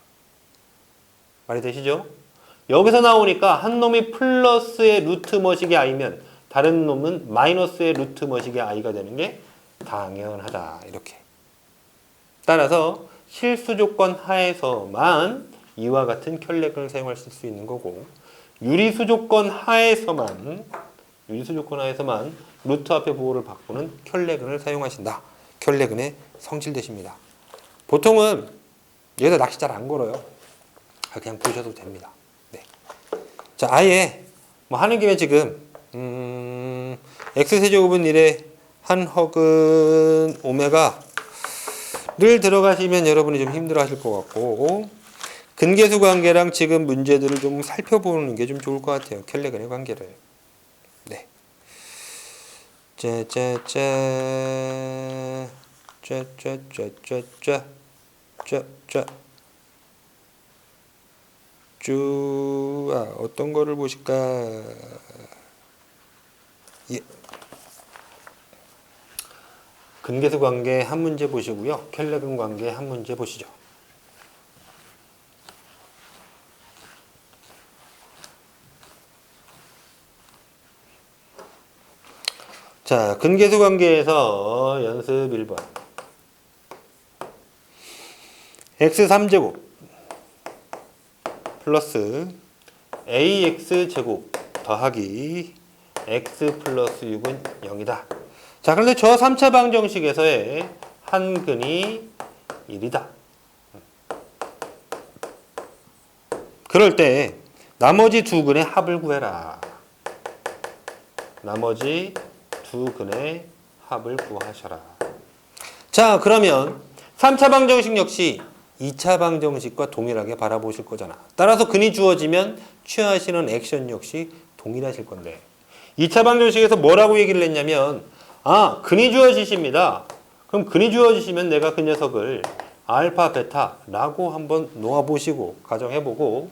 말이 되시죠? 여기서 나오니까 한 놈이 플러스의 루트 머시기 I면 다른 놈은 마이너스의 루트 머시기 I가 되는 게 당연하다 이렇게. 따라서 실수 조건 하에서만 이와 같은 켤레근을 사용할 수 있는 거고 유리수 조건 하에서만 루트 앞에 부호를 바꾸는 켤레근을 사용하신다. 켤레근의 성질되십니다. 보통은 여기다 낚시 잘 안 걸어요. 그냥 보셔도 됩니다. 네. 자, 아예 뭐 하는 김에 지금 x세제곱은 1에 한 허근 오메가를 들어가시면 여러분이 좀 힘들어 하실 것 같고 근계수 관계랑 지금 문제들을 좀 살펴보는 게 좀 좋을 것 같아요. 켈레근의 관계를. 네. 어떤 거를 보실까? 예. 근계수 관계 한 문제 보시고요. 켈레근 관계 한 문제 보시죠. 자, 근계수 관계에서 연습 1번. x3제곱 플러스 ax제곱 더하기 x 플러스 6은 0이다. 자, 그런데 저 3차 방정식에서의 한 근이 1이다. 그럴 때 나머지 두 근의 합을 구해라. 나머지 두 근의 합을 구하셔라. 자, 그러면 3차 방정식 역시 2차 방정식과 동일하게 바라보실 거잖아. 따라서 근이 주어지면 취하시는 액션 역시 동일하실 건데 2차 방정식에서 뭐라고 얘기를 했냐면 근이 주어지십니다. 그럼 근이 주어지시면 내가 그 녀석을 알파, 베타라고 한번 놓아보시고 가정해보고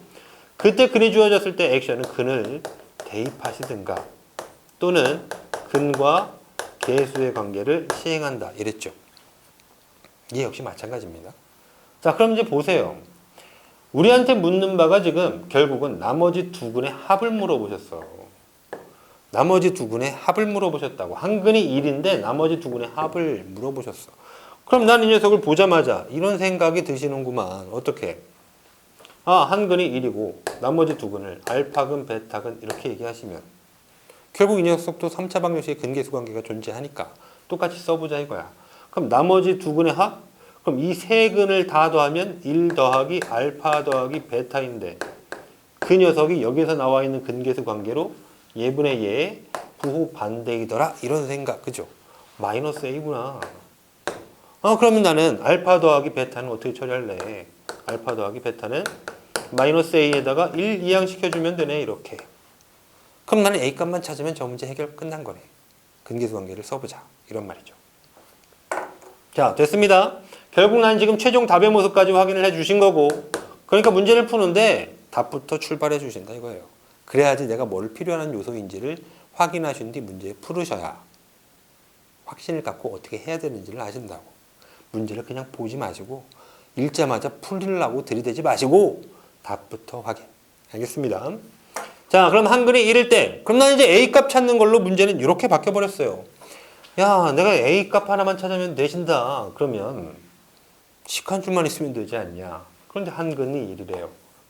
그때 근이 주어졌을 때 액션은 근을 대입하시든가 또는 근과 계수의 관계를 시행한다 이랬죠. 이게 역시 마찬가지입니다. 자, 그럼 이제 보세요. 우리한테 묻는 바가 지금 결국은 나머지 두 근의 합을 물어보셨어. 나머지 두 근의 합을 물어보셨다고. 한 근이 1인데 나머지 두 근의 합을 물어보셨어. 그럼 난 이 녀석을 보자마자 이런 생각이 드시는구만. 어떻게? 한 근이 1이고 나머지 두 근을 알파근, 베타근 이렇게 얘기하시면 결국 이 녀석도 3차 방정식의 근계수 관계가 존재하니까 똑같이 써보자 이거야. 그럼 나머지 두 근의 합? 그럼 이 세 근을 다 더하면 1 더하기 알파 더하기 베타인데 그 녀석이 여기서 나와 있는 근계수 관계로 얘분의 얘 부호 반대이더라 이런 생각. 그죠? 마이너스 A구나. 그러면 나는 알파 더하기 베타는 어떻게 처리할래? 알파 더하기 베타는 마이너스 A에다가 1 이항시켜주면 되네 이렇게. 그럼 나는 A 값만 찾으면 저 문제 해결 끝난 거네. 근계수 관계를 써보자 이런 말이죠. 자, 됐습니다. 결국 난 지금 최종 답의 모습까지 확인을 해 주신 거고 그러니까 문제를 푸는데 답부터 출발해 주신다 이거예요. 그래야지 내가 뭘 필요한 요소인지를 확인하신 뒤 문제 풀으셔야 확신을 갖고 어떻게 해야 되는지를 아신다고. 문제를 그냥 보지 마시고 읽자마자 풀리려고 들이대지 마시고 답부터 확인. 알겠습니다. 자, 그럼 한근이 1일 때, 그럼 난 이제 A 값 찾는 걸로 문제는 이렇게 바뀌어버렸어요. 야, 내가 A 값 하나만 찾으면 내신다. 그러면 식 한 줄만 있으면 되지 않냐. 그런데 한근이 1이래요.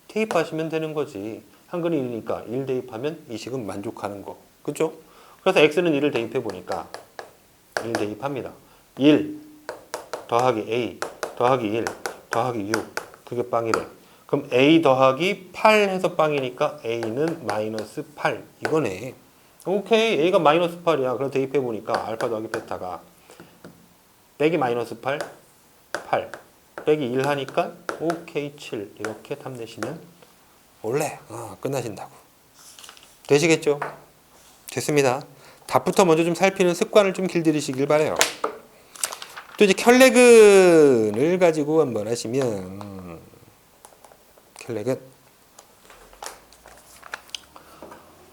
대입하시면 되는 거지. 한근이 1이니까 1 대입하면 이 식은 만족하는 거. 그죠? 그래서 X는 1을 대입해 보니까 1 대입합니다. 1 더하기 A 더하기 1 더하기 6 그게 빵이래. 그럼 A 더하기 8 해서 빵이니까 A는 마이너스 8 이거네. 오케이, A가 마이너스 8이야. 그래서 대입해 보니까 알파 더하기 베타가 빼기 마이너스 8 8 빼기 1 하니까 오케이 7 이렇게 답 내시면 원래 끝나신다고. 되시겠죠? 됐습니다. 답부터 먼저 좀 살피는 습관을 좀 길들이시길 바래요. 또 이제 켤레근을 가지고 한번 하시면 켤레근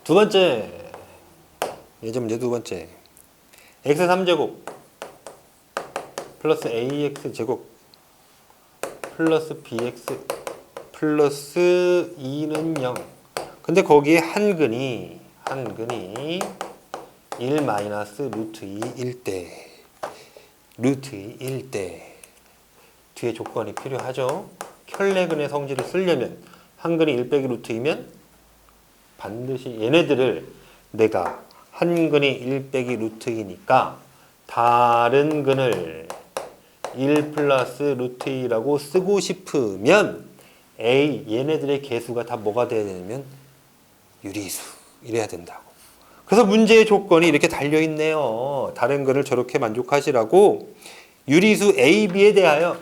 두 번째 예전 문제 두 번째 x 3제곱 플러스 ax 제곱 플러스 bx 플러스 2는 0. 근데 거기에 한근이 1 마이너스 루트 2일 때 루트 2일 때 뒤에 조건이 필요하죠. 켤레근의 성질을 쓰려면 한근이 1 빼기 루트 2면 반드시 얘네들을 내가 한근이 1 빼기 루트 2니까 다른 근을 1 플러스 루트 2라고 쓰고 싶으면 A 얘네들의 개수가 다 뭐가 돼야 되냐면 유리수 이래야 된다고. 그래서 문제의 조건이 이렇게 달려있네요. 다른 근을 저렇게 만족하시라고 유리수 A, B에 대하여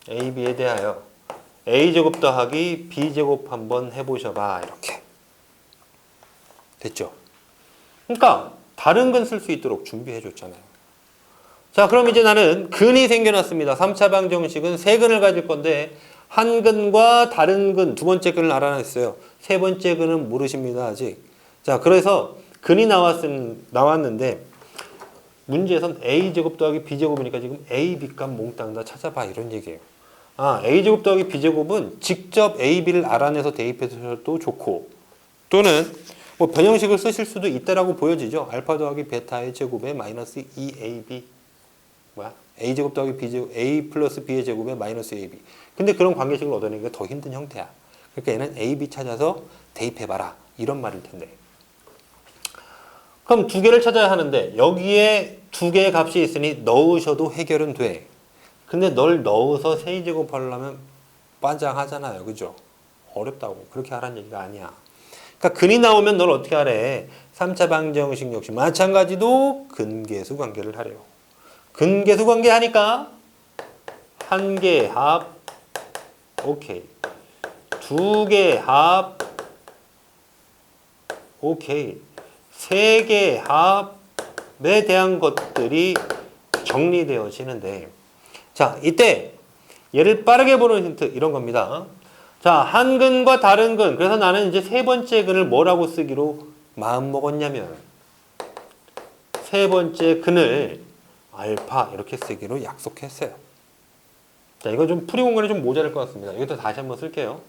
A, B에 대하여 A제곱 더하기 B제곱 한번 해보셔봐. 이렇게 됐죠? 그러니까 다른 근 쓸 수 있도록 준비해줬잖아요. 자, 그럼 이제 나는 근이 생겨났습니다. 3차 방정식은 세 근을 가질 건데 한 근과 다른 근, 두 번째 근을 알아냈어요. 세 번째 근은 모르십니다, 아직. 자, 그래서 근이 나왔는데 문제에선 A제곱 더하기 B제곱이니까 지금 A, B값 몽땅 다 찾아봐 이런 얘기예요. A제곱 더하기 B제곱은 직접 A, B를 알아내서 대입해서도 좋고 또는 뭐 변형식을 쓰실 수도 있다라고 보여지죠. 알파 더하기 베타의 제곱에 마이너스 2AB A제곱 더하기 B제곱 A 플러스 B의 제곱에 마이너스 AB. 근데 그런 관계식을 얻어내기가 더 힘든 형태야. 그러니까 얘는 A, B 찾아서 대입해봐라 이런 말일 텐데. 그럼 두 개를 찾아야 하는데 여기에 두 개의 값이 있으니 넣으셔도 해결은 돼. 근데 널 넣어서 세제곱 하려면 빠장하잖아요. 그죠? 어렵다고. 그렇게 하라는 얘기가 아니야. 그러니까 근이 나오면 널 어떻게 하래? 3차 방정식 역시 마찬가지로 근계수 관계를 하래요. 근계수 관계 하니까 한 개 합 오케이. 두 개 합 오케이. 세 개 합에 대한 것들이 정리되어지는데 자, 이때 얘를 빠르게 보는 힌트 이런 겁니다. 자, 한 근과 다른 근. 그래서 나는 이제 세 번째 근을 뭐라고 쓰기로 마음 먹었냐면 세 번째 근을 알파 이렇게 쓰기로 약속했어요. 자, 이거 좀 풀이 공간이 좀 모자랄 것 같습니다. 이것도 다시 한번 쓸게요.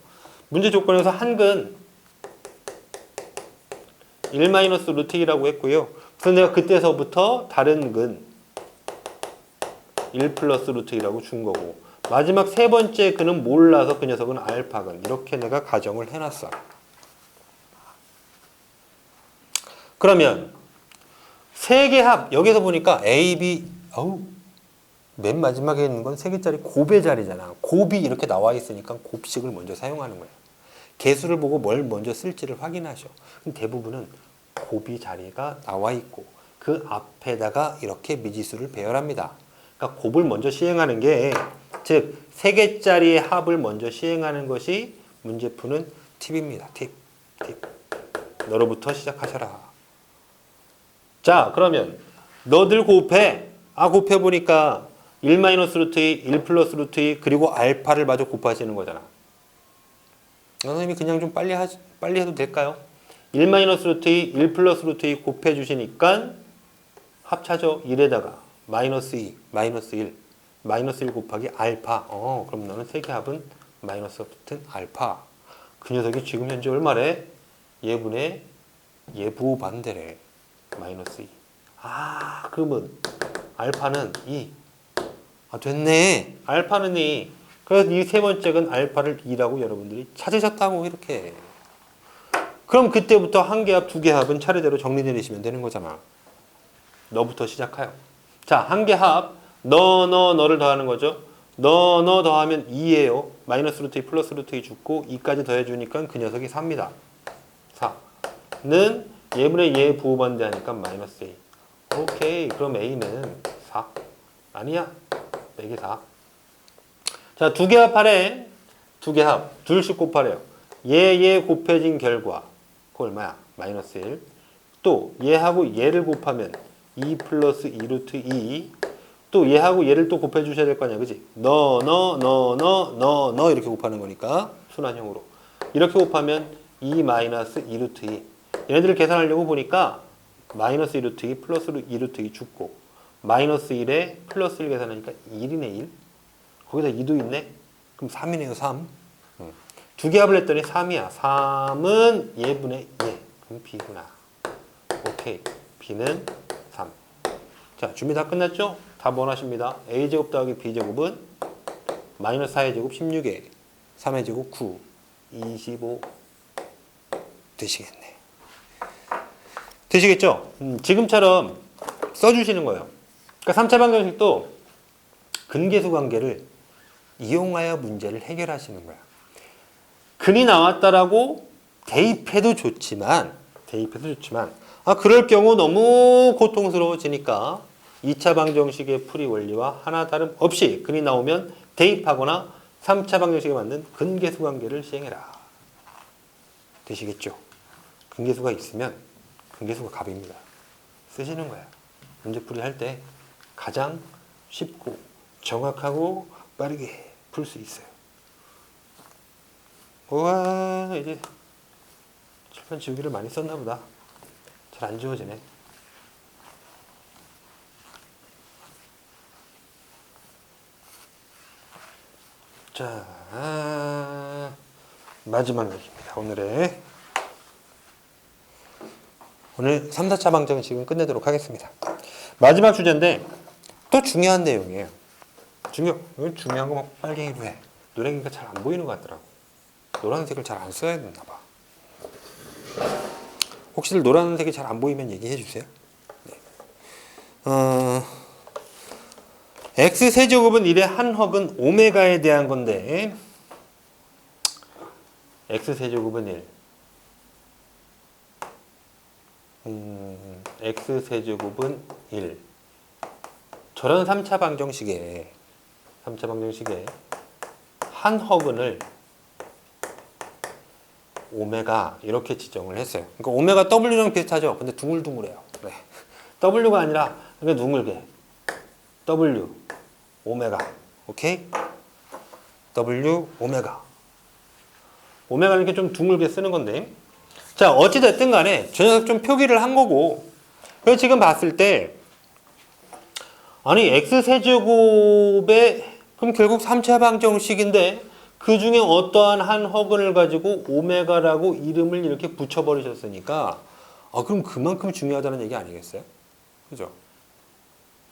문제 조건에서 한 근 1 마이너스 루트 2라고 했고요. 그래서 내가 그때서부터 다른 근 1 플러스 루트 2라고 준 거고 마지막 세 번째 근은 몰라서 그 녀석은 알파근 이렇게 내가 가정을 해놨어. 그러면 세 개 합 여기서 보니까 A, B 맨 마지막에 있는 건 세 개짜리 곱의 자리잖아. 곱이 이렇게 나와 있으니까 곱식을 먼저 사용하는 거야. 개수를 보고 뭘 먼저 쓸지를 확인하셔. 대부분은 곱이 자리가 나와 있고 그 앞에다가 이렇게 미지수를 배열합니다. 그러니까 곱을 먼저 시행하는 게 즉 세 개짜리의 합을 먼저 시행하는 것이 문제 푸는 팁입니다. 팁. 너로부터 시작하셔라. 자, 그러면 너들 곱해. 곱해보니까 1 마이너스 루트 2, 1 플러스 루트 2 그리고 알파를 마저 곱하시는 거잖아. 선생님이 그냥 좀 빨리 해도 될까요? 1 마이너스 루트 2, 1 플러스 루트 2 곱해 주시니까 합차죠. 1에다가 마이너스 2, 마이너스 1, 마이너스 1 곱하기 알파. 그럼 너는 세 개 합은 마이너스가 붙은 알파. 그 녀석이 지금 현재 얼마래? 예분의 예부 반대래. 마이너스 2. 아, 그러면 알파는 2. 아, 됐네. 알파는 2. 그래서 이 세 번째 건 알파를 2라고 여러분들이 찾으셨다고 이렇게. 그럼 그때부터 한 개 합, 두 개 합은 차례대로 정리 내리시면 되는 거잖아. 너부터 시작하여. 자, 한 개 합. 너를 더하는 거죠. 너 더하면 2예요. 마이너스 루트 2 플러스 루트 2 죽고 2까지 더해주니까 그 녀석이 4입니다. 4는 예분의 예 부호반대 하니까 마이너스 A. 오케이. 그럼 A는 4. 아니야. 빼기 4. 자, 두 개 합하래. 두 개 합. 둘씩 곱하래요. 얘 곱해진 결과. 그거 얼마야? 마이너스 1. 또 얘하고 얘를 곱하면 2 플러스 2 루트 2. 또 얘하고 얘를 또 곱해 주셔야 될 거 아니야. 그지? 너 이렇게 곱하는 거니까 순환형으로. 이렇게 곱하면 2 마이너스 2 루트 2. 얘네들을 계산하려고 보니까 마이너스 2 루트 2 플러스 2 루트 2 죽고 마이너스 1에 플러스 1 계산하니까 1이네 1. 거기다 2도 있네. 그럼 3이네요 3. 두 개 합을 했더니 3이야. 3은 예분의 예. 그럼 B구나. 오케이. B는 3. 자, 준비 다 끝났죠? 답 원하십니다. A제곱 더하기 B제곱은 마이너스 4의 제곱 16에 3의 제곱 9, 25 되시겠네. 되시겠죠? 지금처럼 써주시는 거예요. 그러니까 3차 방정식도 근계수 관계를 이용하여 문제를 해결하시는 거야. 근이 나왔다라고 대입해도 좋지만 아, 그럴 경우 너무 고통스러워지니까 2차 방정식의 풀이 원리와 하나 다름없이 근이 나오면 대입하거나 3차 방정식에 맞는 근계수 관계를 시행해라. 되시겠죠? 근계수가 있으면 근계수가 갑입니다. 쓰시는 거야. 문제풀이 할 때 가장 쉽고 정확하고 빠르게 풀 수 있어요. 우와, 이제 칠판 지우기를 많이 썼나 보다. 잘 안 지워지네. 자, 마지막 얘기입니다. 오늘 3, 4차 방정식은 끝내도록 하겠습니다. 마지막 주제인데 또 중요한 내용이에요. 중요한 거 막 빨갱이로 해. 노랭이가 잘 안 보이는 것 같더라고. 노란색을 잘 안 써야 됐나 봐. 혹시들 노란색이 잘 안 보이면 얘기해 주세요. 네. X세제곱은 1의 한헉은 오메가에 대한 건데 X세제곱은 1 X세제곱은 1 저런 3차 방정식에 한허근을 오메가 이렇게 지정을 했어요. 그러니까 오메가 W랑 비슷하죠. 근데 둥글둥글해요. 네. W가 아니라 그냥 둥글게 W 오메가. 오케이? W 오메가. 오메가는 이렇게 좀 둥글게 쓰는 건데. 자, 어찌됐든 간에 저 녀석 좀 표기를 한 거고. 그래서 지금 봤을 때 아니 X세제곱에 그럼 결국 3차 방정식인데 그 중에 어떠한 한 허근을 가지고 오메가라고 이름을 이렇게 붙여버리셨으니까 그럼 그만큼 중요하다는 얘기 아니겠어요? 그죠?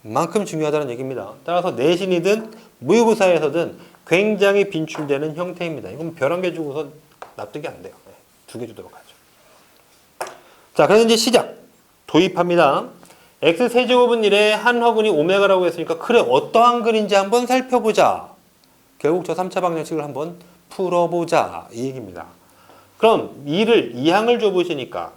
만큼 중요하다는 얘기입니다. 따라서 내신이든 모의고사에서든 굉장히 빈출되는 형태입니다. 이건 별 한 개 주고서 납득이 안 돼요. 네, 2개 주도록 하죠. 자, 그래서 이제 시작. 도입합니다. X세제곱은 1에 한 허근이 오메가라고 했으니까 그래 어떠한 근인지 한번 살펴보자. 결국 저 3차 방정식을 한번 풀어보자 이 얘기입니다. 그럼 2항을 줘보시니까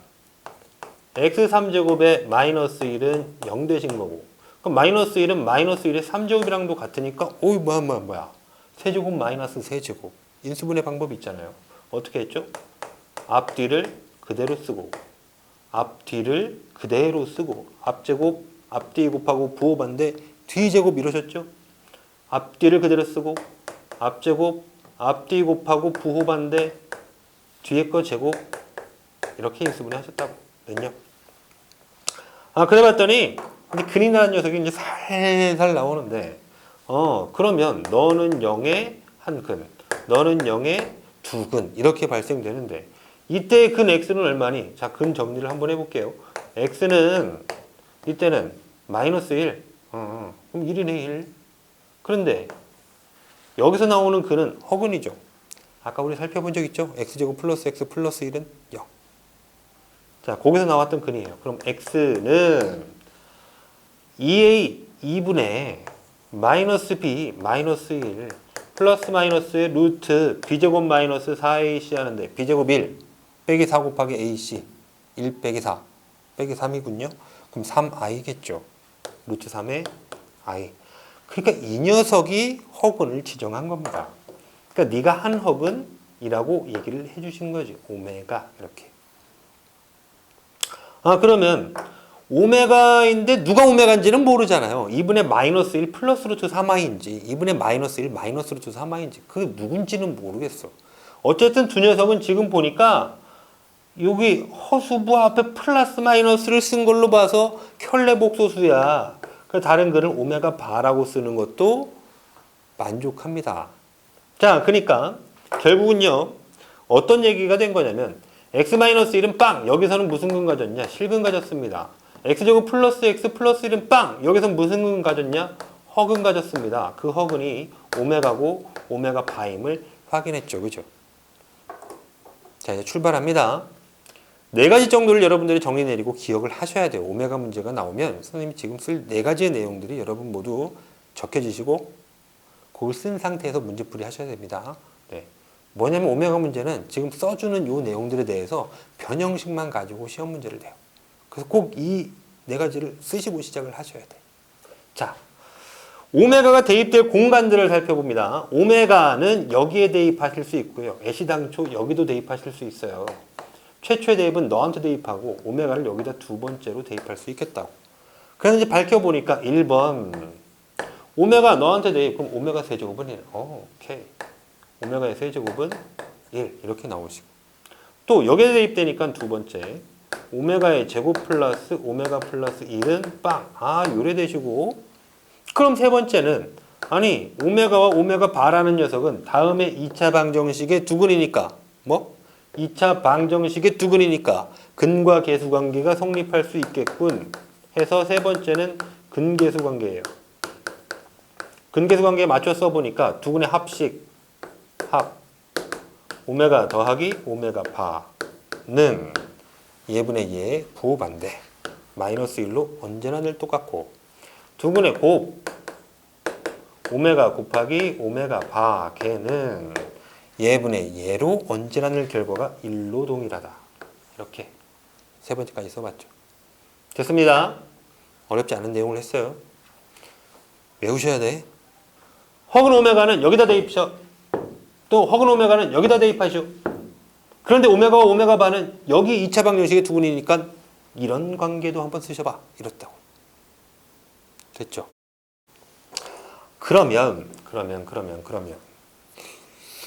X3제곱에 마이너스 1은 0 되신 거고 그럼 마이너스 1은 마이너스 1의 3제곱이랑도 같으니까 오이 뭐야 세제곱 마이너스 세제곱 인수분해 방법이 있잖아요. 어떻게 했죠? 앞뒤를 그대로 쓰고 앞뒤를 그대로 쓰고 앞제곱 앞뒤 곱하고 부호 반대 뒤제곱 이러셨죠? 앞뒤를 그대로 쓰고 앞제곱 앞뒤 곱하고 부호 반대 뒤에 거 제곱 이렇게 인수분해 하셨다고. 됐냐? 그래 봤더니 근이라는 녀석이 이제 살살 나오는데 그러면 너는 0의 한 근 너는 0의 2근 이렇게 발생되는데 이때의 근 x는 얼마니? 자, 근 정리를 한번 해볼게요. x는 이때는 마이너스 1. 그럼 1이네 1. 그런데 여기서 나오는 근은 허근이죠. 아까 우리 살펴본 적 있죠? x제곱 플러스 x 플러스 1은 0. 자, 거기서 나왔던 근이에요. 그럼 x는 2a 2분의 마이너스 b 마이너스 1 플러스 마이너스의 루트 b제곱 마이너스 4ac 하는데 b제곱 1 빼기 4 곱하기 ac 1 빼기 4 빼기 3이군요. 그럼 3i겠죠. 루트 3의 i. 그러니까 이 녀석이 허근을 지정한 겁니다. 그러니까 네가 한 허근이라고 얘기를 해주신 거지. 오메가 이렇게. 그러면 오메가인데 누가 오메가인지는 모르잖아요. 2분의 마이너스 1 플러스 루트 3i인지 2분의 마이너스 1 마이너스 루트 3i인지 그게 누군지는 모르겠어. 어쨌든 두 녀석은 지금 보니까 여기 허수부 앞에 플러스 마이너스를 쓴 걸로 봐서 켤레복소수야. 그 다른 글은 오메가 바라고 쓰는 것도 만족합니다. 자, 그러니까 결국은요. 어떤 얘기가 된 거냐면 x-1은 빵! 여기서는 무슨 근 가졌냐? 실근 가졌습니다. x제곱 플러스 x 플러스 1은 빵! 여기서는 무슨 근 가졌냐? 허근 가졌습니다. 그 허근이 오메가고 오메가 바임을 확인했죠. 그죠? 자, 이제 출발합니다. 네 가지 정도를 여러분들이 정리 내리고 기억을 하셔야 돼요. 오메가 문제가 나오면 선생님이 지금 쓸 네 가지의 내용들이 여러분 모두 적혀지시고 그걸 쓴 상태에서 문제풀이 하셔야 됩니다. 네. 뭐냐면 오메가 문제는 지금 써주는 요 내용들에 대해서 변형식만 가지고 시험 문제를 내요. 그래서 꼭 이 네 가지를 쓰시고 시작을 하셔야 돼요. 자, 오메가가 대입될 공간들을 살펴봅니다. 오메가는 여기에 대입하실 수 있고요. 애시당초 여기도 대입하실 수 있어요. 최초의 대입은 너한테 대입하고 오메가를 여기다 두 번째로 대입할 수 있겠다고. 그래서 이제 밝혀보니까 1번 오메가 너한테 대입. 그럼 오메가 세제곱은 1. 오케이. 오메가의 세제곱은 1 이렇게 나오시고 또 여기에 대입되니까 두 번째 오메가의 제곱 플러스 오메가 플러스 1은 빵. 요래 되시고 그럼 세 번째는 아니 오메가와 오메가 바라는 녀석은 다음에 2차 방정식의 두근이니까 뭐? 2차 방정식의 두근이니까 근과 계수 관계가 성립할 수 있겠군 해서 세 번째는 근계수 관계예요. 근계수 관계에 맞춰 써보니까 두근의 합식 합 오메가 더하기 오메가 바는 예분의 예 부호반대 마이너스 1로 언제나 늘 똑같고 두근의 곱 오메가 곱하기 오메가 바 걔는 예분의 예로 언제나 늘 결과가 1로 동일하다. 이렇게 세 번째까지 써봤죠. 됐습니다. 어렵지 않은 내용을 했어요. 외우셔야 돼. 허근 오메가는 여기다 대입하셔. 또 허근 오메가는 여기다 대입하시오. 그런데 오메가와 오메가 바는 여기 2차 방정식의 두근이니까 이런 관계도 한번 쓰셔봐. 이렇다고. 됐죠? 그러면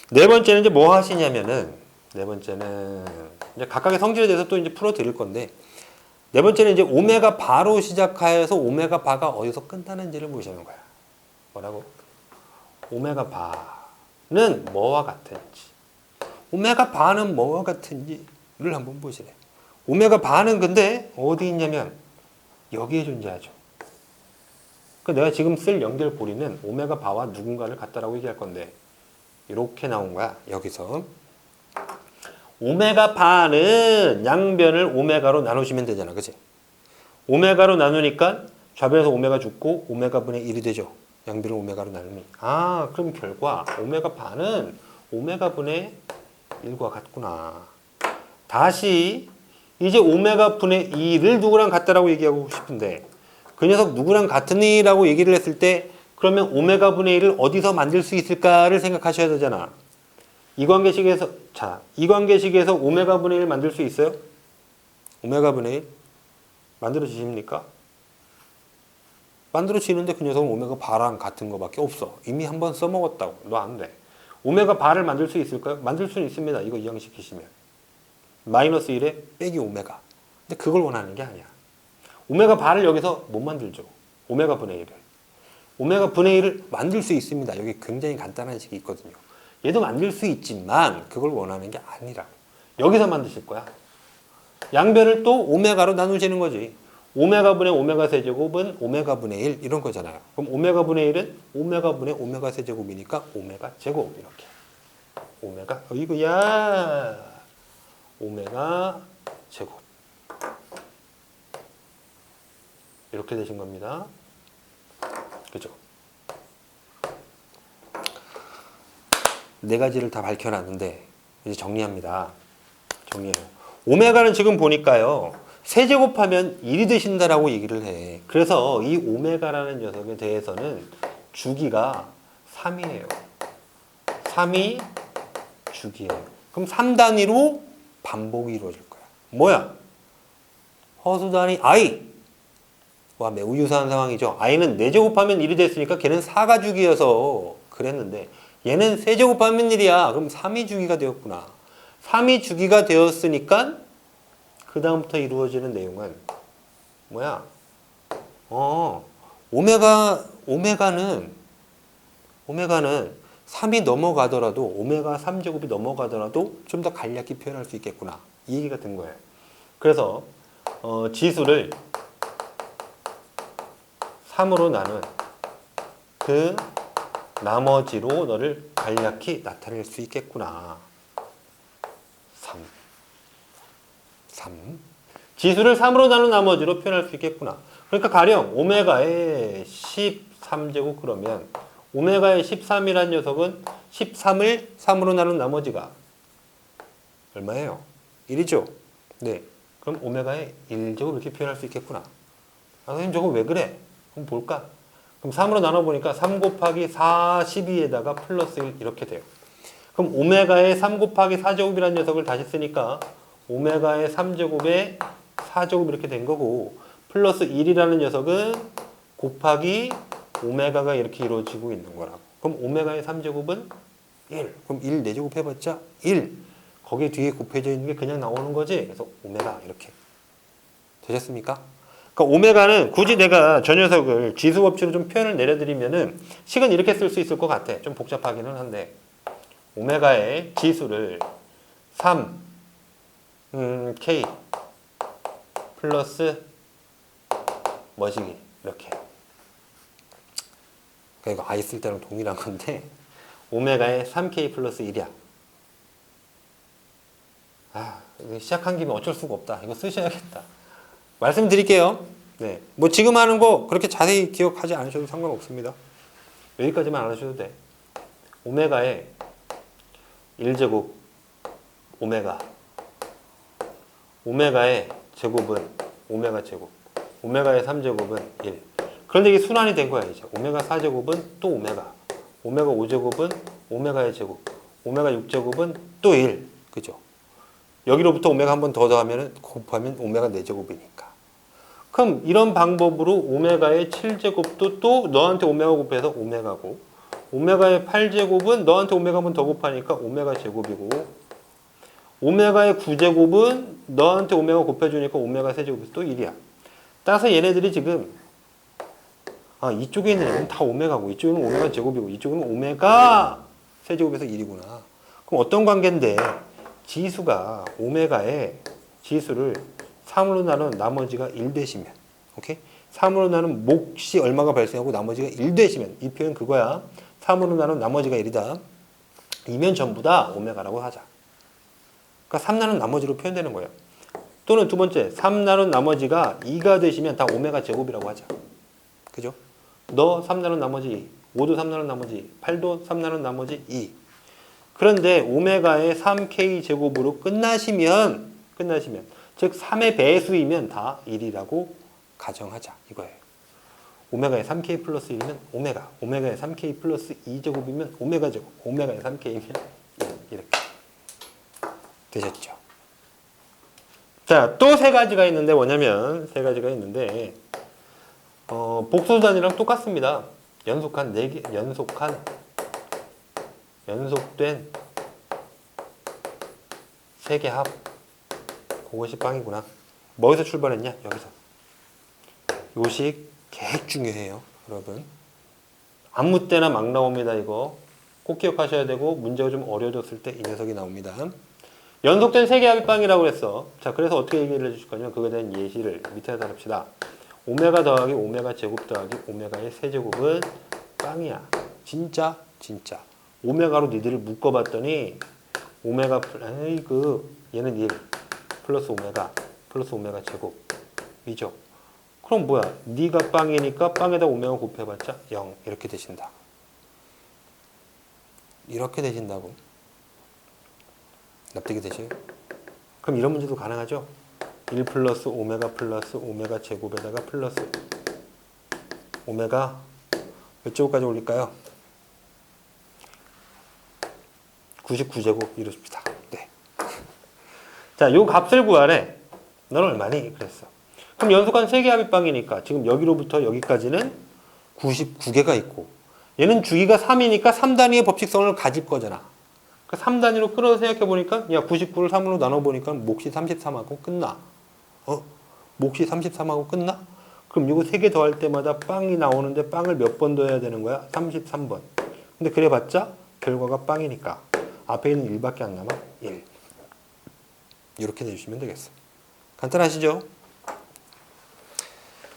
네 번째는 이제 뭐 하시냐면은 네 번째는 이제 각각의 성질에 대해서 또 이제 풀어 드릴 건데 네 번째는 이제 오메가 바로 시작하여서 오메가 바가 어디서 끝나는지를 보시는 거야. 뭐라고? 오메가 바는 뭐와 같은지. 오메가 바는 뭐와 같은지를 한번 보시래. 오메가 바는 근데 어디 있냐면 여기에 존재하죠. 그러니까 내가 지금 쓸 연결고리는 오메가 바와 누군가를 같다라고 얘기할 건데 이렇게 나온 거야. 여기서 오메가 바는 양변을 오메가로 나누시면 되잖아. 그치? 오메가로 나누니까 좌변에서 오메가 죽고 오메가 분의 1이 되죠. 양변을 오메가로 나누니. 그럼 결과 오메가 바는 오메가 분의 1과 같구나. 다시 이제 오메가 분의 2를 누구랑 같다라고 얘기하고 싶은데 그 녀석 누구랑 같으니라고 얘기를 했을 때 그러면 오메가 분의 1을 어디서 만들 수 있을까를 생각하셔야 되잖아. 이 관계식에서 오메가 분의 1 만들 수 있어요? 오메가 분의 1 만들어지십니까? 만들어지는데 그 녀석은 오메가 바랑 같은 거밖에 없어. 이미 한번 써먹었다고. 너 안 돼. 오메가 바를 만들 수 있을까요? 만들 수는 있습니다. 이거 이항시키시면. 마이너스 1에 빼기 오메가. 근데 그걸 원하는 게 아니야. 오메가 바를 여기서 못 만들죠. 오메가 분의 1을. 오메가 분의 1을 만들 수 있습니다. 여기 굉장히 간단한 식이 있거든요. 얘도 만들 수 있지만 그걸 원하는 게 아니라고. 여기서 만드실 거야. 양변을 또 오메가로 나누시는 거지. 오메가 분의 오메가 세제곱은 오메가 분의 1 이런 거잖아요. 그럼 오메가 분의 1은 오메가 분의 오메가 세제곱이니까 오메가 제곱 이렇게. 오메가 어이구야. 오메가 제곱. 이렇게 되신 겁니다. 그죠? 네 가지를 다 밝혀놨는데 이제 정리합니다. 정리해요. 오메가는 지금 보니까요. 세제곱하면 1이 되신다라고 얘기를 해. 그래서 이 오메가라는 녀석에 대해서는 주기가 3이에요. 3이 주기예요. 그럼 3단위로 반복이 이루어질 거야. 뭐야? 허수 단위 I. 와, 매우 유사한 상황이죠. I는 4제곱하면 1이 됐으니까 걔는 4가 주기여서 그랬는데 얘는 세제곱하면 1이야. 그럼 3이 주기가 되었구나. 3이 주기가 되었으니까 그 다음부터 이루어지는 내용은 뭐야? 오메가는 3이 넘어가더라도 오메가 3제곱이 넘어가더라도 좀 더 간략히 표현할 수 있겠구나. 이 얘기가 된 거예요. 그래서 지수를 3으로 나눈 그 나머지로 너를 간략히 나타낼 수 있겠구나. 3. 지수를 3으로 나눈 나머지로 표현할 수 있겠구나. 그러니까 가령 오메가의 13제곱 그러면 오메가의 13이라는 녀석은 13을 3으로 나눈 나머지가 얼마예요? 1이죠? 네. 그럼 오메가의 1제곱 이렇게 표현할 수 있겠구나. 아, 선생님 저거 왜 그래? 그럼 볼까? 그럼 3으로 나눠보니까 3 곱하기 42에다가 플러스 1 이렇게 돼요. 그럼 오메가의 3 곱하기 4제곱이라는 녀석을 다시 쓰니까 오메가의 3제곱에 4제곱 이렇게 된 거고 플러스 1이라는 녀석은 곱하기 오메가가 이렇게 이루어지고 있는 거라고. 그럼 오메가의 3제곱은 1. 그럼 1 4제곱 해봤자 1. 거기에 뒤에 곱해져 있는 게 그냥 나오는 거지. 그래서 오메가 이렇게 되셨습니까? 그러니까 오메가는 굳이 내가 저 녀석을 지수법칙으로 좀 표현을 내려드리면은 식은 이렇게 쓸 수 있을 것 같아. 좀 복잡하기는 한데 오메가의 지수를 3 K 플러스 뭐지기 이렇게. 그러니까 이거 I 쓸 때랑 동일한 건데 오메가의 3K 플러스 1이야. 아, 시작한 김에 어쩔 수가 없다. 이거 쓰셔야겠다. 말씀드릴게요. 네, 뭐 지금 하는 거 그렇게 자세히 기억하지 않으셔도 상관없습니다. 여기까지만 안 하셔도 돼. 오메가의 1제곱 오메가의 제곱은 오메가 제곱, 오메가의 3제곱은 1. 그런데 이게 순환이 된 거야 이제. 오메가 4제곱은 또 오메가 5제곱은 오메가의 제곱, 오메가 6제곱은 또 1. 그죠? 여기로부터 오메가 한 번 더 더하면 곱하면 오메가 4제곱이니까. 그럼 이런 방법으로 오메가의 7제곱도 또 너한테 오메가 곱해서 오메가고, 오메가의 8제곱은 너한테 오메가 한 번 더 곱하니까 오메가 제곱이고, 오메가의 9제곱은 너한테 오메가 곱해주니까 오메가 세제곱에서 또 1이야. 따라서 얘네들이 지금 이쪽에 있는 애는 다 오메가고 이쪽은 오메가 제곱이고 이쪽은 오메가 세제곱에서 1이구나. 그럼 어떤 관계인데 지수가 오메가의 지수를 3으로 나눈 나머지가 1 되시면, 오케이? 3으로 나눈 몫이 얼마가 발생하고 나머지가 1 되시면 이 표현 그거야. 3으로 나눈 나머지가 1이다. 이면 전부 다 오메가라고 하자. 그러니까 3 나눈 나머지로 표현되는 거예요. 또는 두 번째, 3 나눈 나머지가 2가 되시면 다 오메가 제곱이라고 하자. 그죠? 너 3 나눈 나머지 2, 5도 3 나눈 나머지 8도 3 나눈 나머지 2. 그런데 오메가의 3K 제곱으로 끝나시면 즉 3의 배수이면 다 1이라고 가정하자 이거예요. 오메가의 3K 플러스 1이면 오메가의 3K 플러스 2제곱이면 오메가 제곱, 오메가의 3K이면 1 이렇게 되셨죠. 자, 또 세 가지가 있는데 뭐냐면 복수 단위랑 똑같습니다. 연속된 세 개 합. 그것이 빵이구나. 뭐에서 출발했냐? 여기서. 요식 계획 중요해요, 여러분. 아무 때나 막 나옵니다, 이거. 꼭 기억하셔야 되고 문제가 좀 어려워졌을 때 이 녀석이 나옵니다. 연속된 세개 합의빵이라고 그랬어. 자, 그래서 어떻게 얘기를 해주실 거냐면 그거에 대한 예시를 밑에다 다룹시다. 오메가 더하기 오메가 제곱 더하기 오메가의 세제곱은 빵이야. 진짜? 진짜. 오메가로 니들을 묶어봤더니 오메가 얘는 1 플러스 오메가 제곱 이죠. 그럼 뭐야? 니가 빵이니까 빵에다 오메가 곱해봤자 0 이렇게 되신다. 이렇게 되신다고. 납득이 되세요? 그럼 이런 문제도 가능하죠? 1 플러스 오메가 제곱에다가 플러스 오메가 몇 제곱까지 올릴까요? 99제곱 이렇습니다. 네. 자, 요 값을 구하래. 너는 얼마니? 그랬어. 그럼 연속한 3개 합의빵이니까 지금 여기로부터 여기까지는 99개가 있고 얘는 주기가 3이니까 3단위의 법칙성을 가질 거잖아. 그 3단위로 끌어서 생각해보니까 야 99를 3으로 나눠보니까 몫이 33하고 끝나. 몫이 33하고 끝나? 그럼 이거 3개 더할 때마다 빵이 나오는데 빵을 몇 번 더해야 되는 거야? 33번. 근데 그래봤자 결과가 빵이니까 앞에 있는 1밖에 안 남아? 1. 이렇게 내주시면 되겠어. 간단하시죠?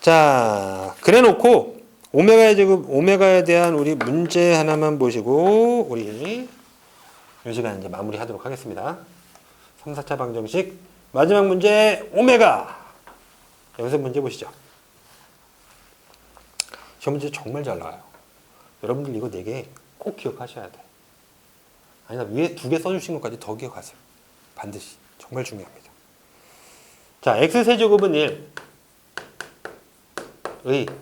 자, 그래 놓고 오메가에 대한 우리 문제 하나만 보시고 우리 이 시간 이제 마무리하도록 하겠습니다. 3, 4차 방정식 마지막 문제 오메가. 여기서 문제 보시죠. 시험 문제 정말 잘 나와요. 여러분들 이거 4개 꼭 기억하셔야 돼. 아니다, 위에 2개 써주신 것까지 더 기억하세요. 반드시. 정말 중요합니다. 자, x세제곱은 1의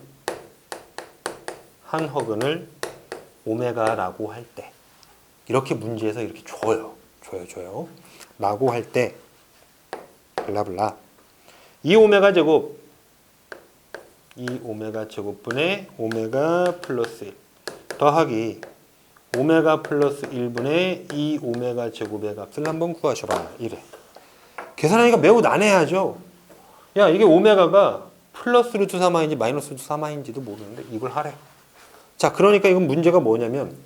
한 허근을 오메가라고 할 때 이렇게 문제에서 이렇게 줘요. 라고 할 때 블라블라 이 오메가 제곱분의 오메가 플러스 1 더하기 오메가 플러스 1분의 2 오메가 제곱의 값을 한번 구하셔라. 이래. 계산하기가 매우 난해하죠. 야, 이게 오메가가 플러스 루트 3아인지 마이너스 루트 3아인지도 모르는데 이걸 하래. 자, 그러니까 이건 문제가 뭐냐면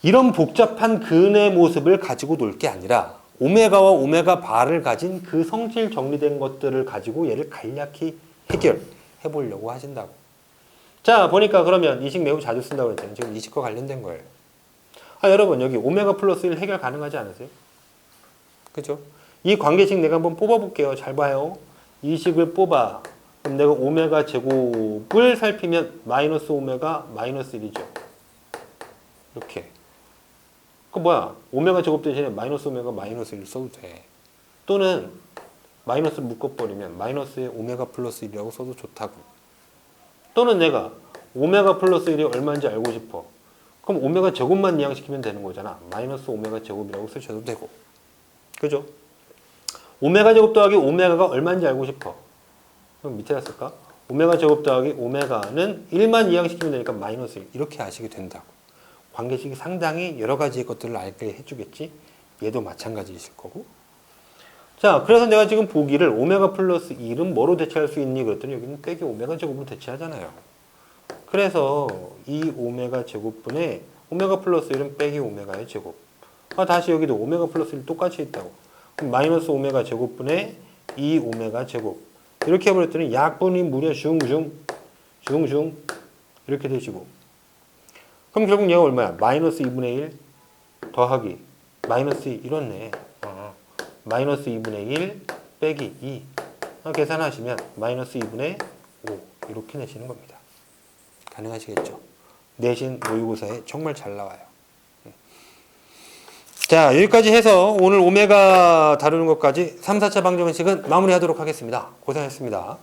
이런 복잡한 근의 모습을 가지고 놀 게 아니라 오메가와 오메가 바를 가진 그 성질 정리된 것들을 가지고 얘를 간략히 해결해 보려고 하신다고. 자, 보니까 그러면 이 식 매우 자주 쓴다고 했잖아요. 지금 이 식과 관련된 거예요. 여러분 여기 오메가 플러스 1 해결 가능하지 않으세요? 그죠? 이 관계식 내가 한번 뽑아볼게요. 잘 봐요. 이 식을 뽑아. 그럼 내가 오메가 제곱을 살피면 마이너스 오메가 마이너스 1이죠. 이렇게. 그 뭐야? 오메가 제곱 대신에 마이너스 오메가 마이너스 1 써도 돼. 또는 마이너스 묶어버리면 마이너스에 오메가 플러스 1이라고 써도 좋다고. 또는 내가 오메가 플러스 1이 얼마인지 알고 싶어. 그럼 오메가 제곱만 이항시키면 되는 거잖아. 마이너스 오메가 제곱이라고 쓰셔도 되고. 그죠? 오메가 제곱 더하기 오메가가 얼마인지 알고 싶어. 그럼 밑에다 쓸까? 오메가 제곱 더하기 오메가는 1만 이항시키면 되니까 마이너스 1. 이렇게 아시게 된다고. 관계식이 상당히 여러 가지 것들을 알게 해주겠지. 얘도 마찬가지이실 거고. 자, 그래서 내가 지금 보기를 오메가 플러스 1은 뭐로 대체할 수 있니? 그랬더니 여기는 빼기 오메가 제곱으로 대체하잖아요. 그래서 이 오메가 제곱분의 오메가 플러스 1은 빼기 오메가의 제곱. 다시 여기도 오메가 플러스 1 똑같이 있다고. 그럼 마이너스 오메가 제곱분의 2 오메가 제곱. 이렇게 해버렸더니 약분이 무려 슝슝 이렇게 되시고. 그럼 결국 얘가 얼마야? 마이너스 2분의 1 더하기 마이너스 2 이렇네. 마이너스 2분의 1 빼기 2 계산하시면 마이너스 2분의 5 이렇게 내시는 겁니다. 가능하시겠죠? 내신 모의고사에 정말 잘 나와요. 자, 여기까지 해서 오늘 오메가 다루는 것까지 3, 4차 방정식은 마무리하도록 하겠습니다. 고생하셨습니다.